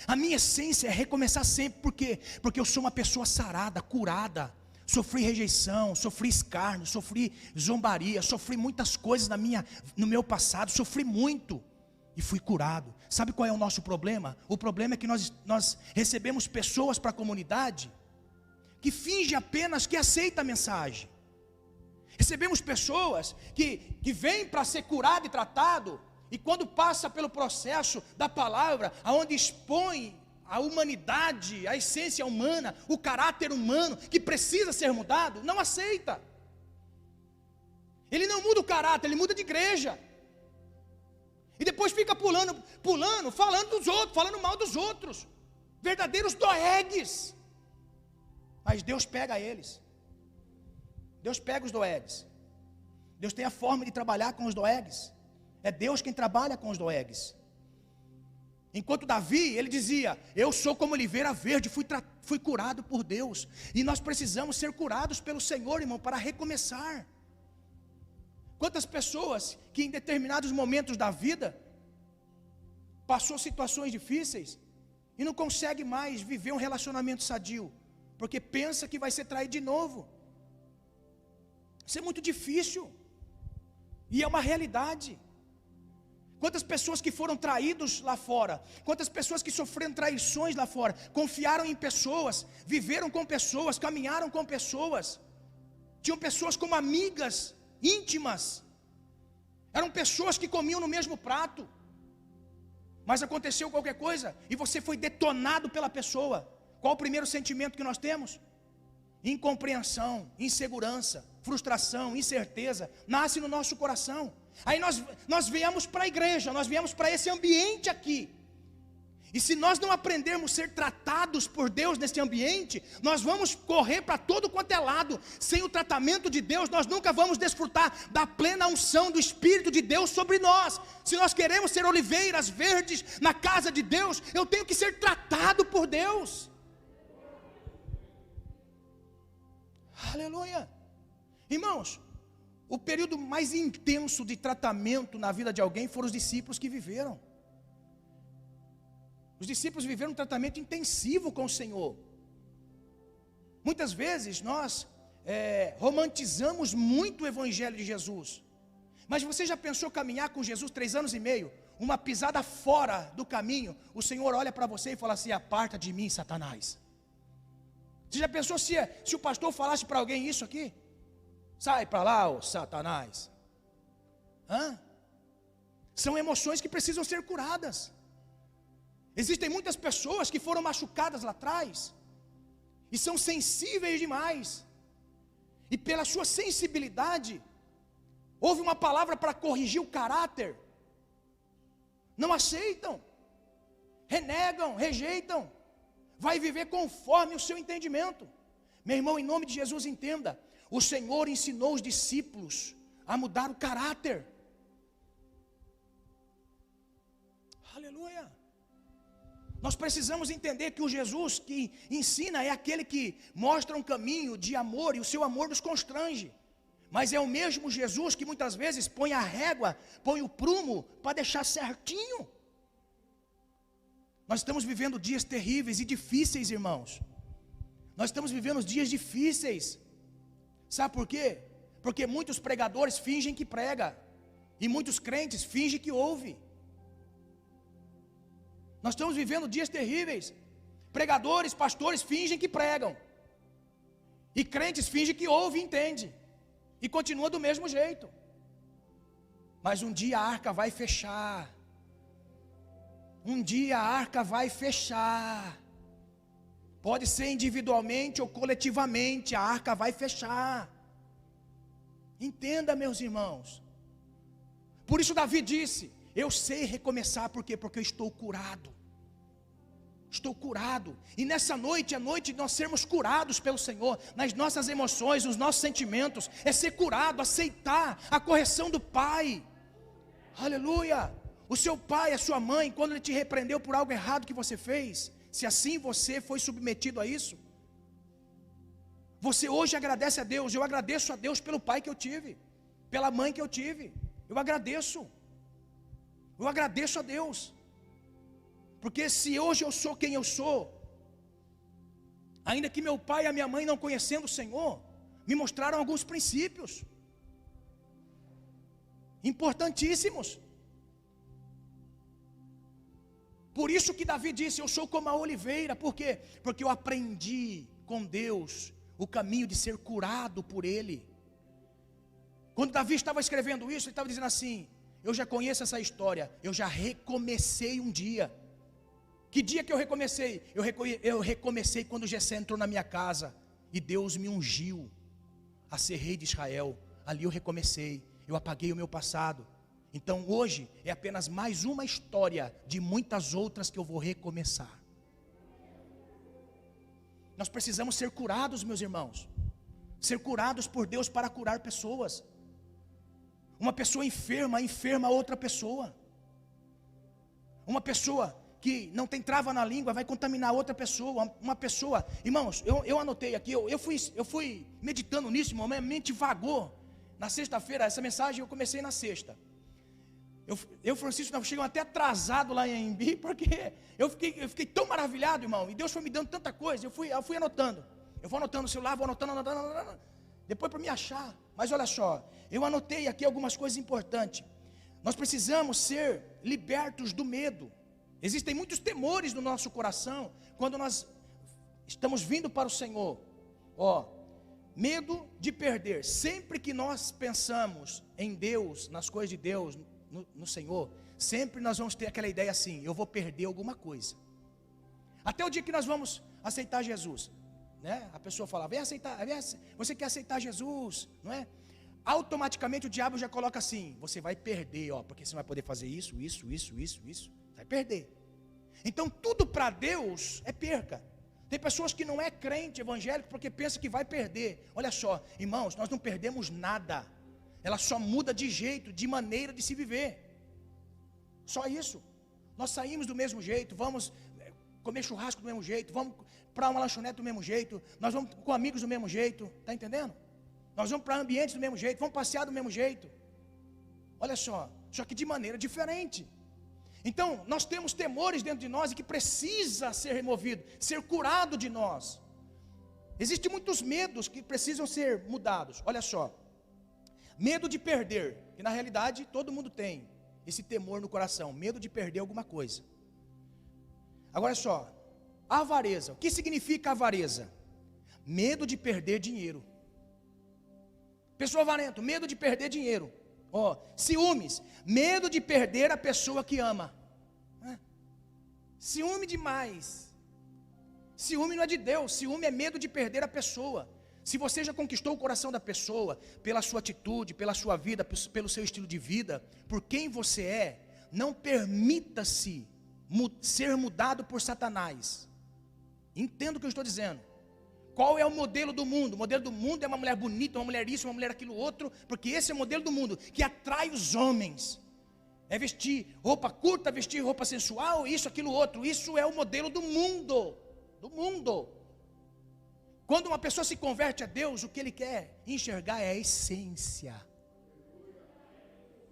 S1: A minha essência é recomeçar sempre. Por quê? Porque eu sou uma pessoa sarada, curada. Sofri rejeição, sofri escárnio, sofri zombaria, sofri muitas coisas no meu passado, sofri muito e fui curado. Sabe qual é o nosso problema? O problema é que nós recebemos pessoas para a comunidade que fingem apenas que aceita a mensagem. Recebemos pessoas que vêm para ser curado e tratado, e quando passa pelo processo da palavra, aonde expõe a humanidade, a essência humana, o caráter humano que precisa ser mudado, não aceita. Ele não muda o caráter, ele muda de igreja. E depois fica pulando, falando dos outros, falando mal dos outros. Verdadeiros doegues. Mas Deus pega eles. Deus pega os doegues. Deus tem a forma de trabalhar com os doegues. É Deus quem trabalha com os doegues. Enquanto Davi, ele dizia, eu sou como oliveira verde, fui curado por Deus. E nós precisamos ser curados pelo Senhor, irmão, para recomeçar. Quantas pessoas que em determinados momentos da vida passou situações difíceis e não consegue mais viver um relacionamento sadio, porque pensa que vai ser traído de novo. Isso é muito difícil. E é uma realidade. Quantas pessoas que foram traídos lá fora, quantas pessoas que sofreram traições lá fora, confiaram em pessoas, viveram com pessoas, caminharam com pessoas, tinham pessoas como amigas íntimas, eram pessoas que comiam no mesmo prato, mas aconteceu qualquer coisa e você foi detonado pela pessoa. Qual o primeiro sentimento que nós temos? Incompreensão, insegurança, frustração, incerteza, nasce no nosso coração. Aí nós viemos para a igreja, nós viemos para esse ambiente aqui. E se nós não aprendermos a ser tratados por Deus nesse ambiente, nós vamos correr para todo quanto é lado. Sem o tratamento de Deus, nós nunca vamos desfrutar da plena unção do Espírito de Deus sobre nós. Se nós queremos ser oliveiras verdes na casa de Deus, eu tenho que ser tratado por Deus. Aleluia. Irmãos, o período mais intenso de tratamento na vida de alguém foram os discípulos que viveram. Os discípulos viveram um tratamento intensivo com o Senhor. Muitas vezes nós romantizamos muito o Evangelho de Jesus. Mas você já pensou caminhar com Jesus 3 anos e meio? Uma pisada fora do caminho, o Senhor olha para você e fala assim, aparta de mim, Satanás. Você já pensou se o pastor falasse para alguém isso aqui? Sai para lá, ô Satanás. São emoções que precisam ser curadas. Existem muitas pessoas que foram machucadas lá atrás e são sensíveis demais, e pela sua sensibilidade houve uma palavra para corrigir o caráter, não aceitam, renegam, rejeitam, vai viver conforme o seu entendimento. Meu irmão, em nome de Jesus, entenda, o Senhor ensinou os discípulos a mudar o caráter. Aleluia. Nós precisamos entender que o Jesus que ensina é aquele que mostra um caminho de amor, e o seu amor nos constrange. Mas é o mesmo Jesus que muitas vezes põe a régua, põe o prumo para deixar certinho. Nós estamos vivendo dias terríveis e difíceis, irmãos. Nós estamos vivendo dias difíceis. Sabe por quê? Porque muitos pregadores fingem que prega, e muitos crentes fingem que ouve. Nós estamos vivendo dias terríveis. Pregadores, pastores fingem que pregam, e crentes fingem que ouvem e entendem, e continua do mesmo jeito. Mas um dia a arca vai fechar. Um dia a arca vai fechar. Pode ser individualmente ou coletivamente, a arca vai fechar. Entenda, meus irmãos. Por isso Davi disse: eu sei recomeçar. Por quê? Porque eu estou curado. Estou curado. E nessa noite, é noite de nós sermos curados pelo Senhor, nas nossas emoções, nos nossos sentimentos. É ser curado, aceitar a correção do Pai. Aleluia. O seu pai, a sua mãe, quando ele te repreendeu por algo errado que você fez, se assim você foi submetido a isso, você hoje agradece a Deus. Eu agradeço a Deus pelo pai que eu tive, pela mãe que eu tive. Eu agradeço a Deus, porque se hoje eu sou quem eu sou, ainda que meu pai e a minha mãe, não conhecendo o Senhor, me mostraram alguns princípios importantíssimos. Por isso que Davi disse: eu sou como a oliveira. Por quê? Porque eu aprendi com Deus o caminho de ser curado por Ele. Quando Davi estava escrevendo isso, ele estava dizendo assim: eu já conheço essa história, eu já recomecei um dia. Que dia que eu recomecei? Eu recomecei quando Jessé entrou na minha casa e Deus me ungiu a ser rei de Israel. Ali eu recomecei, eu apaguei o meu passado. Então hoje é apenas mais uma história de muitas outras que eu vou recomeçar. Nós precisamos ser curados, meus irmãos. Ser curados por Deus para curar pessoas. Uma pessoa enferma outra pessoa. Uma pessoa que não tem trava na língua vai contaminar outra pessoa. Uma pessoa, irmãos, eu anotei aqui, eu fui meditando nisso, irmão, minha mente vagou. Na sexta-feira, essa mensagem eu comecei na sexta. Eu Francisco, nós chegamos até atrasado lá em Embi, porque eu fiquei tão maravilhado, irmão, e Deus foi me dando tanta coisa. Eu fui anotando. Eu vou anotando no celular, vou anotando, depois para me achar. Mas olha só, eu anotei aqui algumas coisas importantes. Nós precisamos ser libertos do medo. Existem muitos temores no nosso coração quando nós estamos vindo para o Senhor. Medo de perder. Sempre que nós pensamos em Deus, nas coisas de Deus, no Senhor, sempre nós vamos ter aquela ideia assim: eu vou perder alguma coisa. Até o dia que nós vamos aceitar Jesus, né? A pessoa fala: você quer aceitar Jesus, não é? Automaticamente o diabo já coloca assim: você vai perder, porque você vai poder fazer isso, vai perder. Então tudo para Deus é perca. Tem pessoas que não é crente evangélico porque pensa que vai perder. Olha só, irmãos, nós não perdemos nada. Ela só muda de jeito, de maneira de se viver. Só isso. Nós saímos do mesmo jeito, vamos comer churrasco do mesmo jeito, vamos para uma lanchonete do mesmo jeito, nós vamos com amigos do mesmo jeito, está entendendo? Nós vamos para ambientes do mesmo jeito, vamos passear do mesmo jeito. Olha só que de maneira diferente. Então, nós temos temores dentro de nós e que precisa ser removido, ser curado de nós. Existem muitos medos que precisam ser mudados. Olha só. Medo de perder, que na realidade todo mundo tem esse temor no coração, medo de perder alguma coisa. Agora só, avareza, o que significa avareza? Medo de perder dinheiro. Pessoa avarenta, medo de perder dinheiro. Ciúmes, medo de perder a pessoa que ama. Ciúme demais. Ciúme não é de Deus, ciúme é medo de perder a pessoa. Se você já conquistou o coração da pessoa, pela sua atitude, pela sua vida, pelo seu estilo de vida, por quem você é, não permita-se ser mudado por Satanás. Entenda o que eu estou dizendo. Qual é o modelo do mundo? O modelo do mundo é uma mulher bonita, uma mulher isso, uma mulher aquilo outro, porque esse é o modelo do mundo, que atrai os homens. é vestir roupa curta, vestir roupa sensual, isso, aquilo, outro. Isso é o modelo do mundo. Do mundo. Quando uma pessoa se converte a Deus, o que ele quer enxergar é a essência.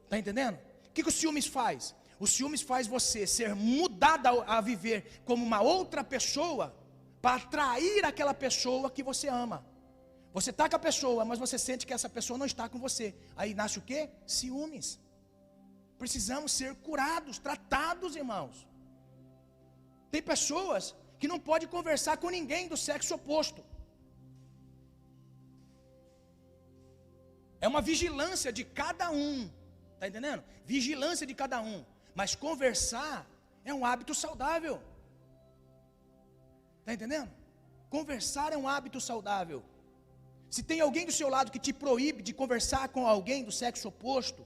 S1: Está entendendo? O que o ciúmes faz? O ciúmes faz você ser mudada a viver como uma outra pessoa, para atrair aquela pessoa que você ama. Você está com a pessoa, mas você sente que essa pessoa não está com você. Aí nasce o quê? Ciúmes. Precisamos ser curados, tratados, irmãos. Tem pessoas que não podem conversar com ninguém do sexo oposto. É uma vigilância de cada um. Está entendendo? Vigilância de cada um. Mas conversar é um hábito saudável. Está entendendo? Conversar é um hábito saudável. Se tem alguém do seu lado que te proíbe de conversar com alguém do sexo oposto,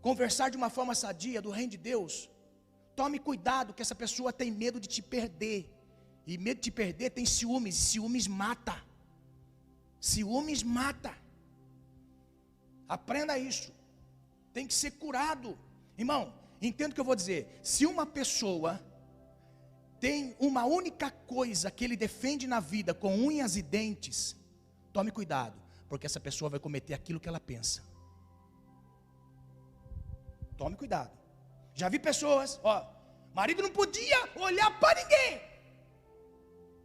S1: conversar de uma forma sadia do reino de Deus, tome cuidado, que essa pessoa tem medo de te perder. E medo de te perder tem ciúmes. E ciúmes mata. Ciúmes mata. Aprenda isso. Tem que ser curado. Irmão, entenda o que eu vou dizer. Se uma pessoa tem uma única coisa que ele defende na vida com unhas e dentes, tome cuidado, porque essa pessoa vai cometer aquilo que ela pensa. Tome cuidado. Já vi pessoas, marido não podia olhar para ninguém,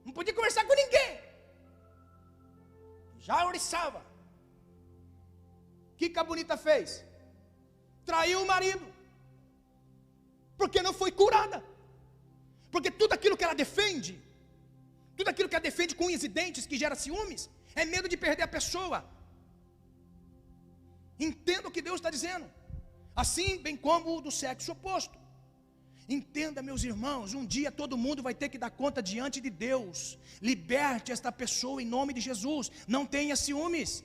S1: não podia conversar com ninguém, já oriçava. O que a bonita fez? Traiu o marido, porque não foi curada. Porque tudo aquilo que ela defende, tudo aquilo que ela defende com unhas e dentes, que gera ciúmes, é medo de perder a pessoa. Entenda o que Deus está dizendo. Assim bem como o do sexo oposto. Entenda, meus irmãos, um dia todo mundo vai ter que dar conta diante de Deus. Liberte esta pessoa em nome de Jesus. Não tenha ciúmes.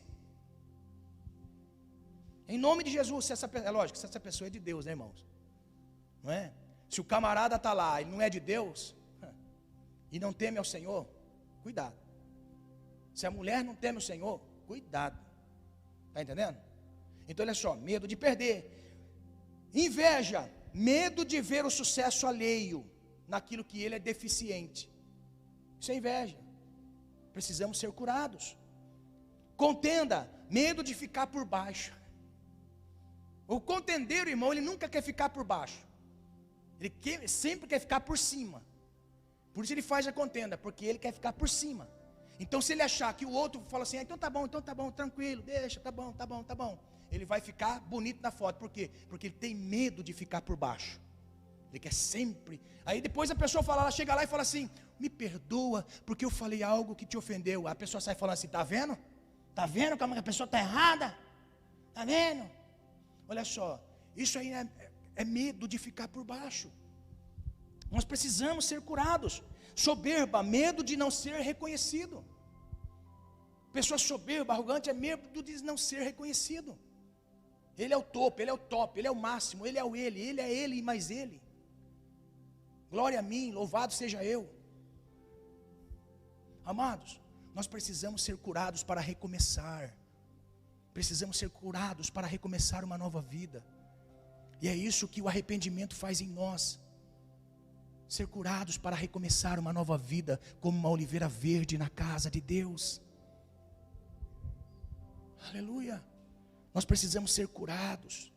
S1: Em nome de Jesus. É lógico, se essa pessoa é de Deus, né, irmãos? Não é? Se o camarada está lá e não é de Deus, e não teme ao Senhor, cuidado. Se a mulher não teme o Senhor, cuidado. Está entendendo? Então olha só, medo de perder. Inveja, medo de ver o sucesso alheio naquilo que ele é deficiente. Isso é inveja. Precisamos ser curados. Contenda, medo de ficar por baixo. O contendeiro, irmão, ele nunca quer ficar por baixo. Ele sempre quer ficar por cima. Por isso ele faz a contenda, porque ele quer ficar por cima. Então se ele achar que o outro fala assim, então tá bom, tranquilo, deixa, tá bom. Ele vai ficar bonito na foto. Por quê? Porque ele tem medo de ficar por baixo. Ele quer sempre. Aí depois a pessoa fala, ela chega lá e fala assim, me perdoa, porque eu falei algo que te ofendeu. A pessoa sai falando assim, tá vendo? Tá vendo como a pessoa está errada? Tá vendo? Olha só, isso aí é medo de ficar por baixo. Nós precisamos ser curados. Soberba, medo de não ser reconhecido. Pessoa soberba, arrogante, é medo de não ser reconhecido. Ele é o topo, ele é o top, ele é o máximo, ele é ele e mais ele. Glória a mim, louvado seja eu. Amados, nós precisamos ser curados para recomeçar. Precisamos ser curados para recomeçar uma nova vida. E é isso que o arrependimento faz em nós. Ser curados para recomeçar uma nova vida, como uma oliveira verde na casa de Deus. Aleluia. Nós precisamos ser curados.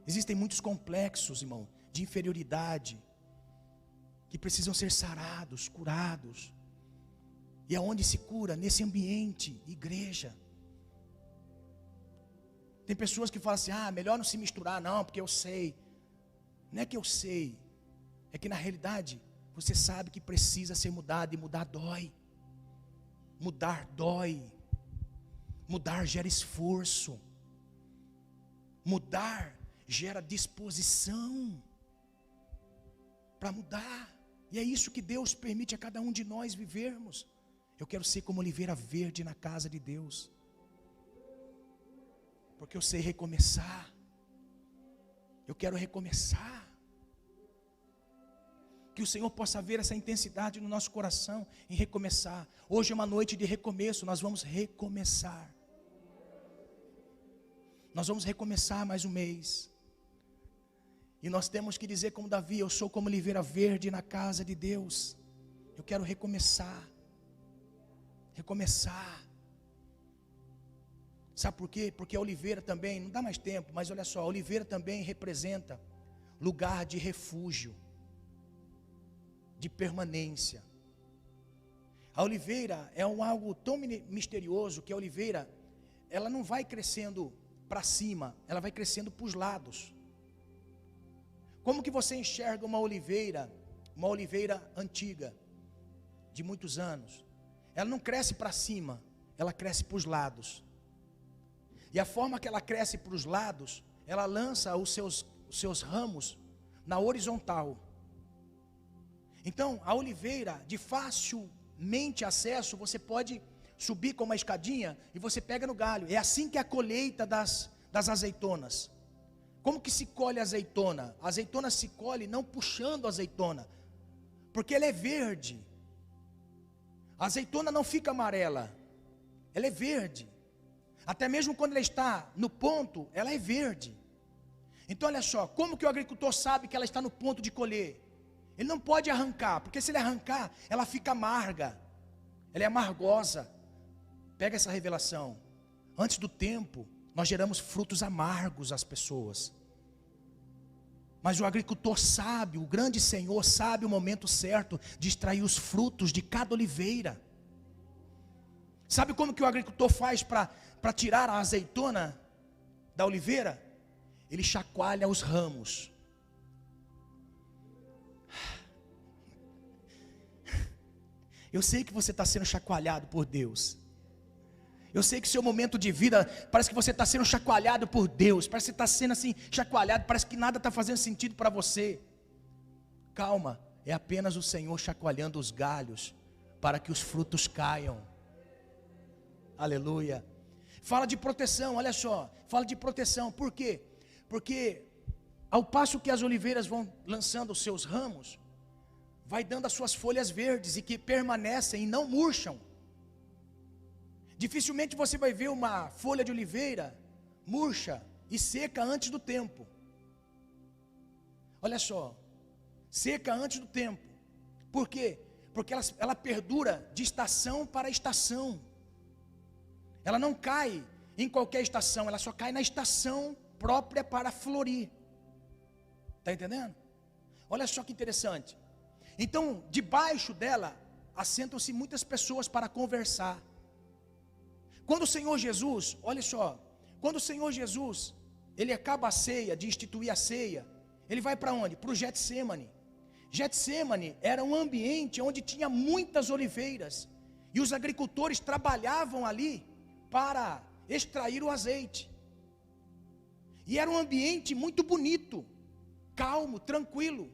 S1: Existem muitos complexos, irmão, de inferioridade, que precisam ser sarados, curados. E aonde se cura? Nesse ambiente, igreja. Tem pessoas que falam assim, melhor não se misturar não, porque eu sei. Não é que eu sei, é que na realidade, você sabe que precisa ser mudado, e mudar dói. Mudar dói. Mudar gera esforço. Mudar gera disposição para mudar. E é isso que Deus permite a cada um de nós vivermos. Eu quero ser como oliveira verde na casa de Deus, porque eu sei recomeçar. Eu quero recomeçar. Que o Senhor possa ver essa intensidade no nosso coração em recomeçar. Hoje é uma noite de recomeço, nós vamos recomeçar. Nós vamos recomeçar mais um mês. E nós temos que dizer como Davi: eu sou como oliveira verde na casa de Deus. Eu quero recomeçar. Recomeçar. Sabe por quê? Porque a oliveira também, não dá mais tempo, mas olha só, a oliveira também representa lugar de refúgio, de permanência. A oliveira é algo tão misterioso que a oliveira, ela não vai crescendo para cima, ela vai crescendo para os lados. Como que você enxerga uma oliveira antiga, de muitos anos? Ela não cresce para cima, ela cresce para os lados. E a forma que ela cresce para os lados, ela lança os seus ramos na horizontal. Então, a oliveira, de facilmente acesso, você pode subir com uma escadinha e você pega no galho. É assim que é a colheita das azeitonas. Como que se colhe a azeitona? A azeitona se colhe não puxando a azeitona, porque ela é verde. A azeitona não fica amarela, ela é verde. Até mesmo quando ela está no ponto, ela é verde. Então olha só, como que o agricultor sabe que ela está no ponto de colher? Ele não pode arrancar, porque se ele arrancar, ela fica amarga, ela é amargosa. Pega essa revelação. Antes do tempo, nós geramos frutos amargos às pessoas. Mas o agricultor sabe, o grande Senhor sabe o momento certo de extrair os frutos de cada oliveira. Sabe como que o agricultor faz para tirar a azeitona da oliveira? Ele chacoalha os ramos. Eu sei que você está sendo chacoalhado por Deus. Eu sei que seu momento de vida, parece que você está sendo chacoalhado por Deus. Parece que você está sendo assim, chacoalhado, parece que nada está fazendo sentido para você. Calma, é apenas o Senhor chacoalhando os galhos, para que os frutos caiam. Aleluia. Fala de proteção, olha só, fala de proteção. Por quê? Porque ao passo que as oliveiras vão lançando os seus ramos, vai dando as suas folhas verdes e que permanecem e não murcham. Dificilmente você vai ver uma folha de oliveira murcha e seca antes do tempo. Olha só, seca antes do tempo. Por quê? Porque ela perdura de estação para estação. Ela não cai em qualquer estação, ela só cai na estação própria para florir. Está entendendo? Olha só que interessante. Então, debaixo dela, assentam-se muitas pessoas para conversar. Quando o Senhor Jesus, olha só, quando o Senhor Jesus, ele acaba a ceia, de instituir a ceia, ele vai para onde? Para o Getsemane. Getsemane era um ambiente onde tinha muitas oliveiras, e os agricultores trabalhavam ali para extrair o azeite. E era um ambiente muito bonito, calmo, tranquilo.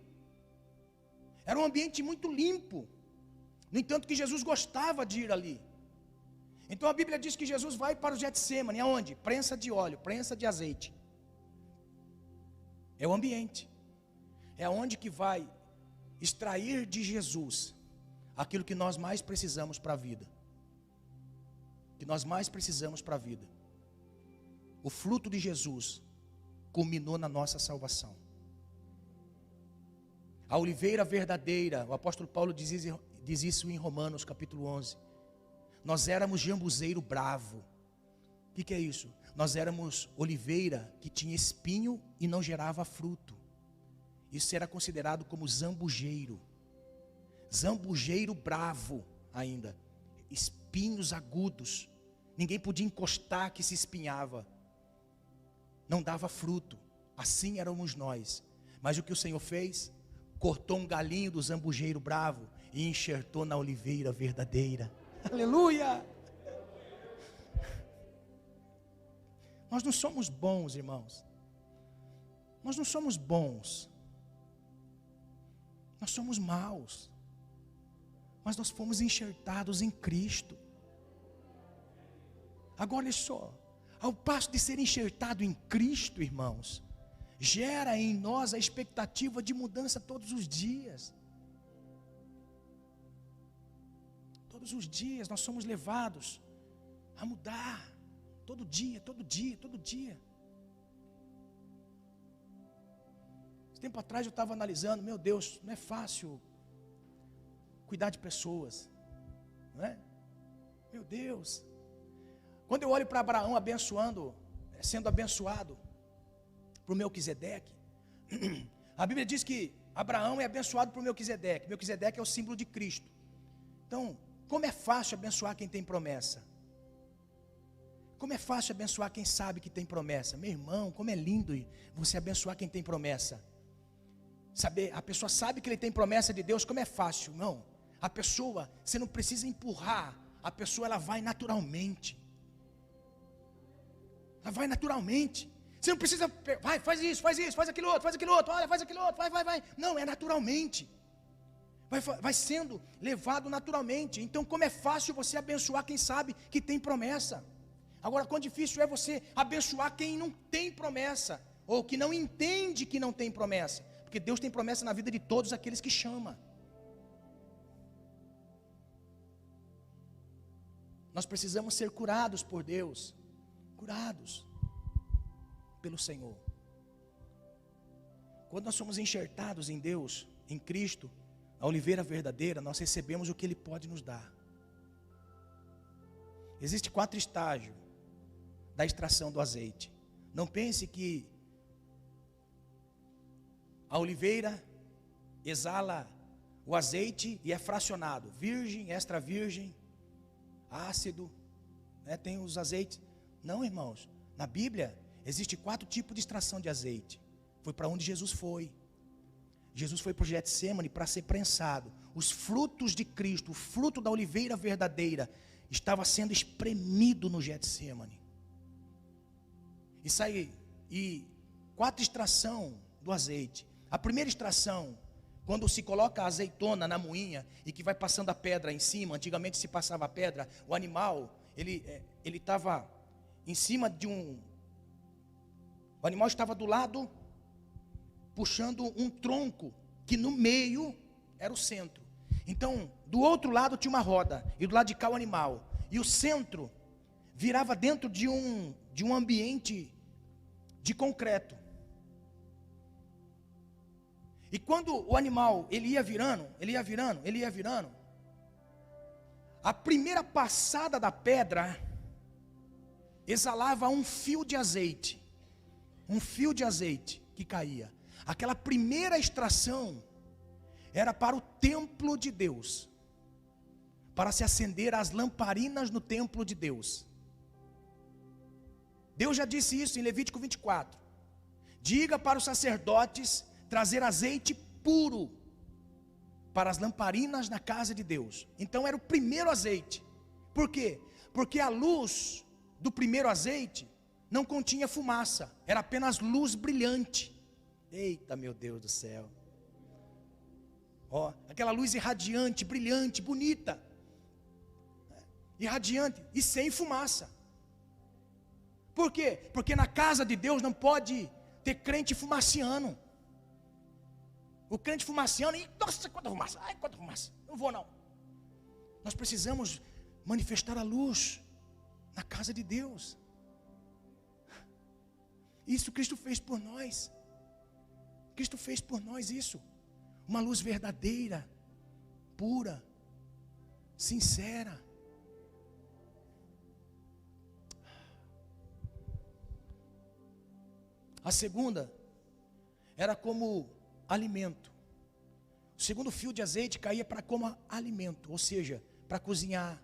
S1: Era um ambiente muito limpo. No entanto que Jesus gostava de ir ali. Então a Bíblia diz que Jesus vai para o Getsemane, aonde? Prensa de óleo, prensa de azeite. É o ambiente. É onde que vai extrair de Jesus aquilo que nós mais precisamos para a vida. Que nós mais precisamos para a vida. O fruto de Jesus culminou na nossa salvação. A oliveira verdadeira, o apóstolo Paulo diz isso em Romanos capítulo 11. Nós éramos jambuzeiro bravo. O que é isso? Nós éramos oliveira que tinha espinho e não gerava fruto. Isso era considerado como zambujeiro. Zambujeiro bravo ainda. Espinhos agudos. Ninguém podia encostar que se espinhava. Não dava fruto. Assim éramos nós. Mas o que o Senhor fez? Cortou um galinho do zambujeiro bravo e enxertou na oliveira verdadeira. Aleluia! Nós não somos bons, irmãos. Nós não somos bons. Nós somos maus. Mas nós fomos enxertados em Cristo. Agora olha só, ao passo de ser enxertado em Cristo, irmãos, gera em nós a expectativa de mudança todos os dias. Todos os dias nós somos levados a mudar. Todo dia, todo dia, todo dia. Tempo atrás eu estava analisando, meu Deus, não é fácil cuidar de pessoas, não é? Meu Deus. Quando eu olho para Abraão abençoando, sendo abençoado por Melquisedeque, a Bíblia diz que Abraão é abençoado por Melquisedeque. Melquisedeque é o símbolo de Cristo. Então, como é fácil abençoar quem tem promessa? Como é fácil abençoar quem sabe que tem promessa? Meu irmão, como é lindo você abençoar quem tem promessa. Saber, a pessoa sabe que ele tem promessa de Deus, como é fácil, não. A pessoa, você não precisa empurrar, a pessoa ela vai naturalmente. Ela vai naturalmente. Você não precisa, vai, faz isso, faz aquilo outro, olha, faz aquilo outro, vai. Não, é naturalmente. Vai sendo levado naturalmente. Então, como é fácil você abençoar quem sabe que tem promessa. Agora, quão difícil é você abençoar quem não tem promessa, ou que não entende que não tem promessa. Porque Deus tem promessa na vida de todos aqueles que chama. Nós precisamos ser curados por Deus. Curados pelo Senhor. Quando nós somos enxertados em Deus, em Cristo, a oliveira verdadeira, nós recebemos o que Ele pode nos dar. Existem 4 estágios da extração do azeite. Não pense que a oliveira exala o azeite e é fracionado, virgem, extra virgem, ácido, né? Tem os azeites. Não, irmãos, na Bíblia existe 4 tipos de extração de azeite. Foi para onde Jesus foi. Jesus foi para o Getsemane para ser prensado. Os frutos de Cristo, o fruto da oliveira verdadeira, estava sendo espremido no Getsemane. E 4 extração do azeite. A primeira extração, quando se coloca a azeitona na moinha e que vai passando a pedra em cima, antigamente se passava a pedra, o animal, ele estava em cima de o animal estava do lado, puxando um tronco, que no meio era o centro. Então, do outro lado tinha uma roda, e do lado de cá o animal, e o centro virava dentro de um ambiente de concreto. E quando o animal, ele ia virando, a primeira passada da pedra exalava um fio de azeite que caía. Aquela primeira extração era para o templo de Deus, para se acender as lamparinas no templo de Deus. Deus já disse isso em Levítico 24. Diga para os sacerdotes trazer azeite puro para as lamparinas na casa de Deus. Então era o primeiro azeite. Por quê? Porque a luz do primeiro azeite não continha fumaça, era apenas luz brilhante. Eita, meu Deus do céu. Ó, aquela luz irradiante, brilhante, bonita. Irradiante e sem fumaça. Por quê? Porque na casa de Deus não pode ter crente fumaciano. O crente fumaciano, e nossa, quanta fumaça, ai, quanta fumaça, não vou não. Nós precisamos manifestar a luz na casa de Deus. Isso Cristo fez por nós. Cristo fez por nós isso. Uma luz verdadeira, pura, sincera. A segunda era como alimento. O segundo fio de azeite caía para como alimento, ou seja, para cozinhar,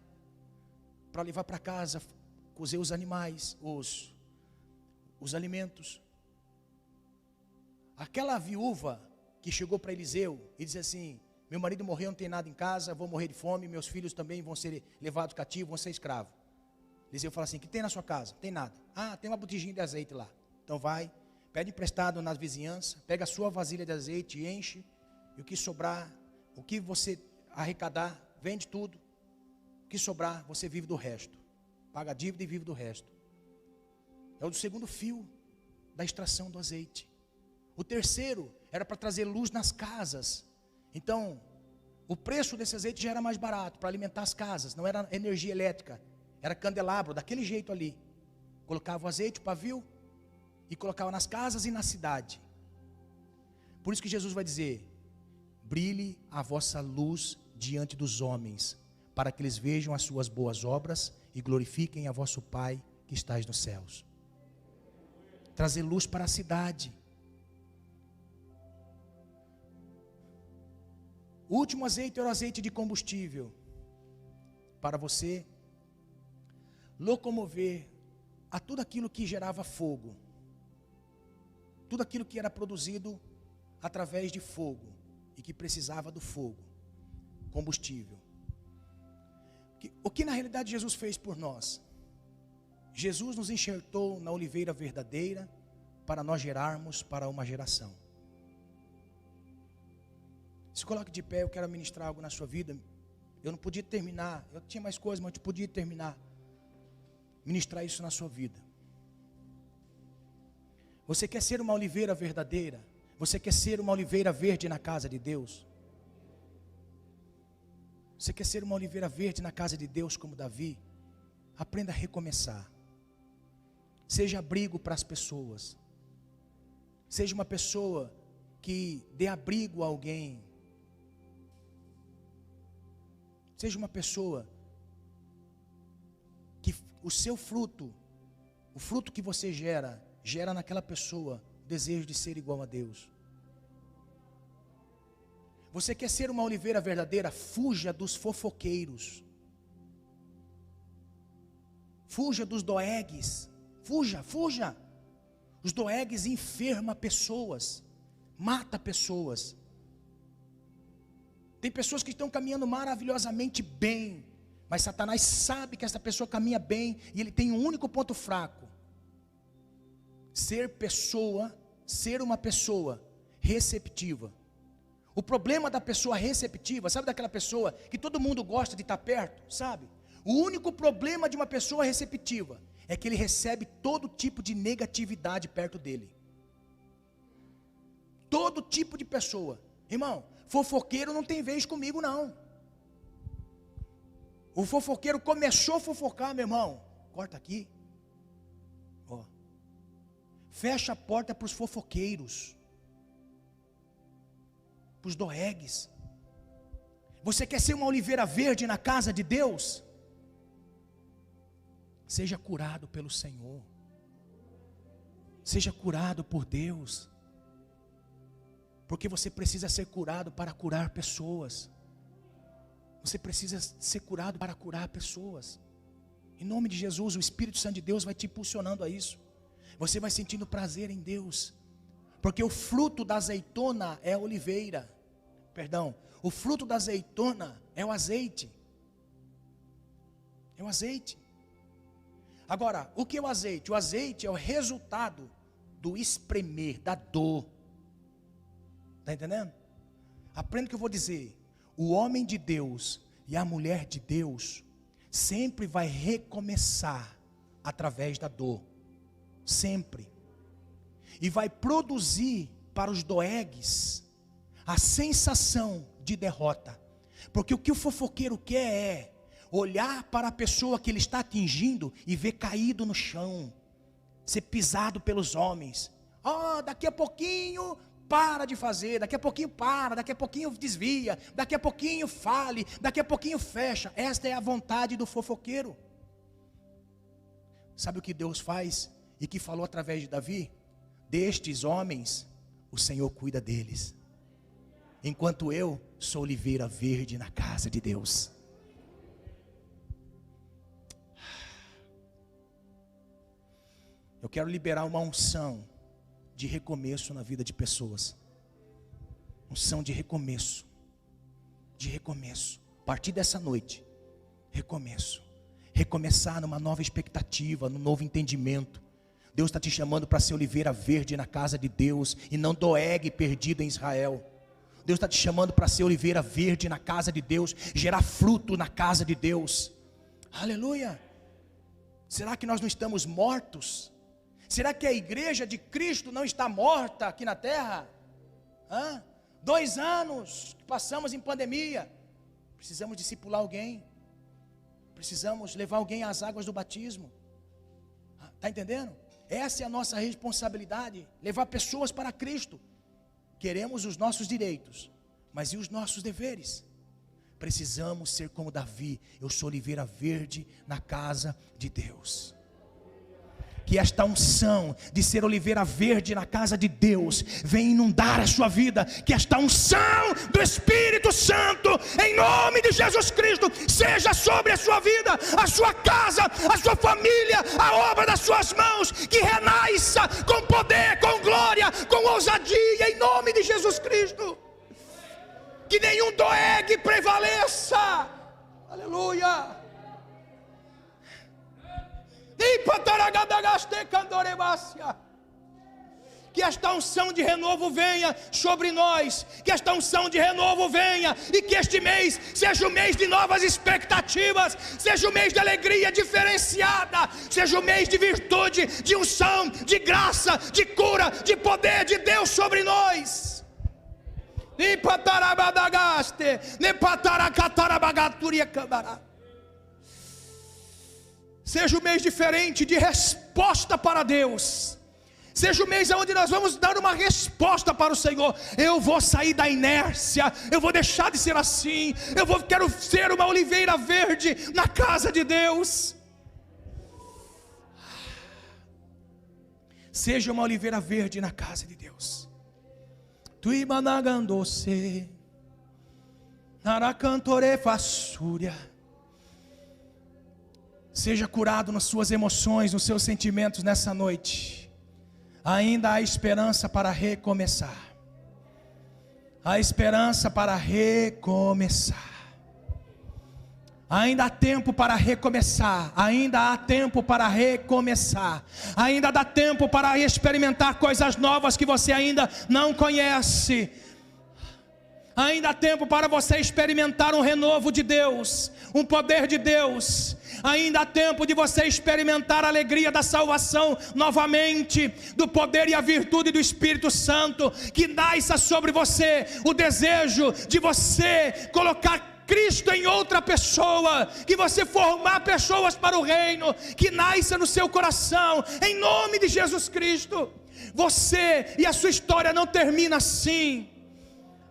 S1: para levar para casa, cozer os animais, os alimentos. Aquela viúva que chegou para Eliseu e disse assim: meu marido morreu, não tem nada em casa, vou morrer de fome, meus filhos também vão ser levados cativos, vão ser escravos. Eliseu fala assim: o que tem na sua casa? Não tem nada. Ah, tem uma botijinha de azeite lá. Então vai, pede emprestado na vizinhança, pega a sua vasilha de azeite e enche, e o que sobrar, o que você arrecadar, vende tudo. O que sobrar, você vive do resto. Paga a dívida e vive do resto. É o segundo fio da extração do azeite. O terceiro era para trazer luz nas casas. Então, o preço desse azeite já era mais barato, para alimentar as casas. Não era energia elétrica, era candelabro, daquele jeito ali. Colocava o azeite, o pavio, e colocava nas casas e na cidade. Por isso que Jesus vai dizer: brilhe a vossa luz diante dos homens, para que eles vejam as suas boas obras e glorifiquem a vosso Pai que estais nos céus. Trazer luz para a cidade. O último azeite era o azeite de combustível, para você locomover a tudo aquilo que gerava fogo, tudo aquilo que era produzido através de fogo e que precisava do fogo, combustível. O que na realidade Jesus fez por nós? Jesus nos enxertou na oliveira verdadeira para nós gerarmos para uma geração. Se coloque de pé, eu quero ministrar algo na sua vida. Eu não podia terminar, eu tinha mais coisas, mas eu podia terminar, ministrar isso na sua vida. Você quer ser uma oliveira verdadeira? Você quer ser uma oliveira verde na casa de Deus? Você quer ser uma oliveira verde na casa de Deus como Davi? Aprenda a recomeçar. Seja abrigo para as pessoas. Seja uma pessoa que dê abrigo a alguém. Seja uma pessoa que o seu fruto, o fruto que você gera naquela pessoa desejo de ser igual a Deus. Você quer ser uma oliveira verdadeira? Fuja dos fofoqueiros. Fuja dos doegues. Fuja. Os doegues enfermam pessoas, mata pessoas. Tem pessoas que estão caminhando maravilhosamente bem, mas Satanás sabe que essa pessoa caminha bem e ele tem um único ponto fraco: ser uma pessoa receptiva. O problema da pessoa receptiva, sabe daquela pessoa que todo mundo gosta de estar perto, sabe? O único problema de uma pessoa receptiva é que ele recebe todo tipo de negatividade perto dele. Todo tipo de pessoa. Irmão, fofoqueiro não tem vez comigo não. O fofoqueiro começou a fofocar, meu irmão, corta aqui. Ó. Fecha a porta para os fofoqueiros, para os doegues. Você quer ser uma oliveira verde na casa de Deus? Seja curado pelo Senhor. Seja curado por Deus. Porque você precisa ser curado para curar pessoas. Você precisa ser curado para curar pessoas. Em nome de Jesus, o Espírito Santo de Deus vai te impulsionando a isso. Você vai sentindo prazer em Deus. Porque o fruto da azeitona é a oliveira. Perdão, o fruto da azeitona é o azeite. É o azeite. Agora, o que é o azeite? O azeite é o resultado do espremer, da dor. Está entendendo? Aprenda o que eu vou dizer. O homem de Deus e a mulher de Deus sempre vai recomeçar através da dor. Sempre. E vai produzir para os doegues a sensação de derrota. Porque o que o fofoqueiro quer é olhar para a pessoa que ele está atingindo e ver caído no chão, ser pisado pelos homens. Daqui a pouquinho para de fazer, daqui a pouquinho para, daqui a pouquinho desvia, daqui a pouquinho fale, daqui a pouquinho fecha. Esta é a vontade do fofoqueiro. Sabe o que Deus faz e que falou através de Davi? Destes homens o Senhor cuida deles, enquanto eu sou oliveira verde na casa de Deus. Eu quero liberar uma unção de recomeço na vida de pessoas. Unção de recomeço. De recomeço. A partir dessa noite, recomeço. Recomeçar numa nova expectativa, num novo entendimento. Deus está te chamando para ser oliveira verde na casa de Deus e não doegue perdido em Israel. Deus está te chamando para ser oliveira verde na casa de Deus, gerar fruto na casa de Deus. Aleluia. Será que nós não estamos mortos? Será que a igreja de Cristo não está morta aqui na terra? 2 anos que passamos em pandemia. Precisamos discipular alguém. Precisamos levar alguém às águas do batismo. Está entendendo? Essa é a nossa responsabilidade. Levar pessoas para Cristo. queremos os nossos direitos, mas e os nossos deveres? Precisamos ser como Davi. Eu sou oliveira verde na casa de Deus. Que esta unção de ser oliveira verde na casa de Deus venha inundar a sua vida. Que esta unção do Espírito Santo, em nome de Jesus Cristo, seja sobre a sua vida, a sua casa, a sua família, a obra das suas mãos. Que renasça com poder, com glória, com ousadia, em nome de Jesus Cristo. Que nenhum Doeg prevaleça. Aleluia. Que esta unção de renovo venha sobre nós. Que esta unção de renovo venha. E que este mês seja o mês de novas expectativas. Seja o mês de alegria diferenciada. Seja o mês de virtude, de unção, de graça, de cura, de poder de Deus sobre nós. Seja um mês diferente de resposta para Deus. Seja um mês onde nós vamos dar uma resposta para o Senhor. Eu vou sair da inércia. Eu vou deixar de ser assim. Quero ser uma oliveira verde na casa de Deus. Seja uma oliveira verde na casa de Deus. Tuimanagandose Naracantore Fassúria. Seja curado nas suas emoções, nos seus sentimentos nessa noite. Ainda há esperança para recomeçar. Há esperança para recomeçar. Ainda há tempo para recomeçar. Ainda há tempo para recomeçar. Ainda dá tempo para experimentar coisas novas que você ainda não conhece. Ainda há tempo para você experimentar um renovo de Deus, um poder de Deus. Ainda há tempo de você experimentar a alegria da salvação novamente, do poder e a virtude do Espírito Santo, que nasça sobre você o desejo de você colocar Cristo em outra pessoa, que você formar pessoas para o reino, que nasça no seu coração, em nome de Jesus Cristo. Você e a sua história não termina assim.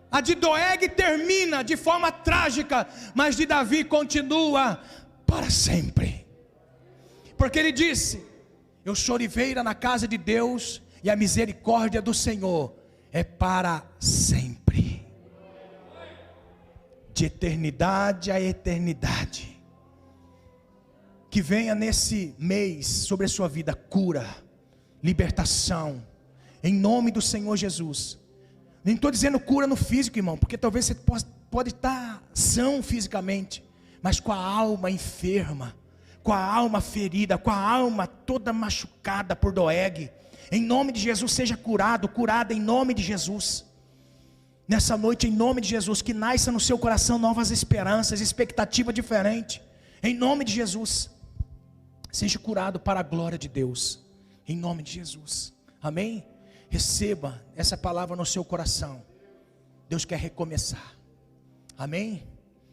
S1: A de Doeg termina de forma trágica, mas de Davi continua para sempre. Porque ele disse: eu sou oliveira na casa de Deus, e a misericórdia do Senhor é para sempre. De eternidade a eternidade. Que venha nesse mês sobre a sua vida cura, libertação, em nome do Senhor Jesus. Nem estou dizendo cura no físico, irmão, porque talvez você pode estar são fisicamente, mas com a alma enferma, com a alma ferida, com a alma toda machucada por Doeg. Em nome de Jesus seja curado, curada em nome de Jesus. Nessa noite, em nome de Jesus, que nasça no seu coração novas esperanças, expectativa diferente. Em nome de Jesus, seja curado para a glória de Deus. Em nome de Jesus, amém? Receba essa palavra no seu coração. Deus quer recomeçar, amém?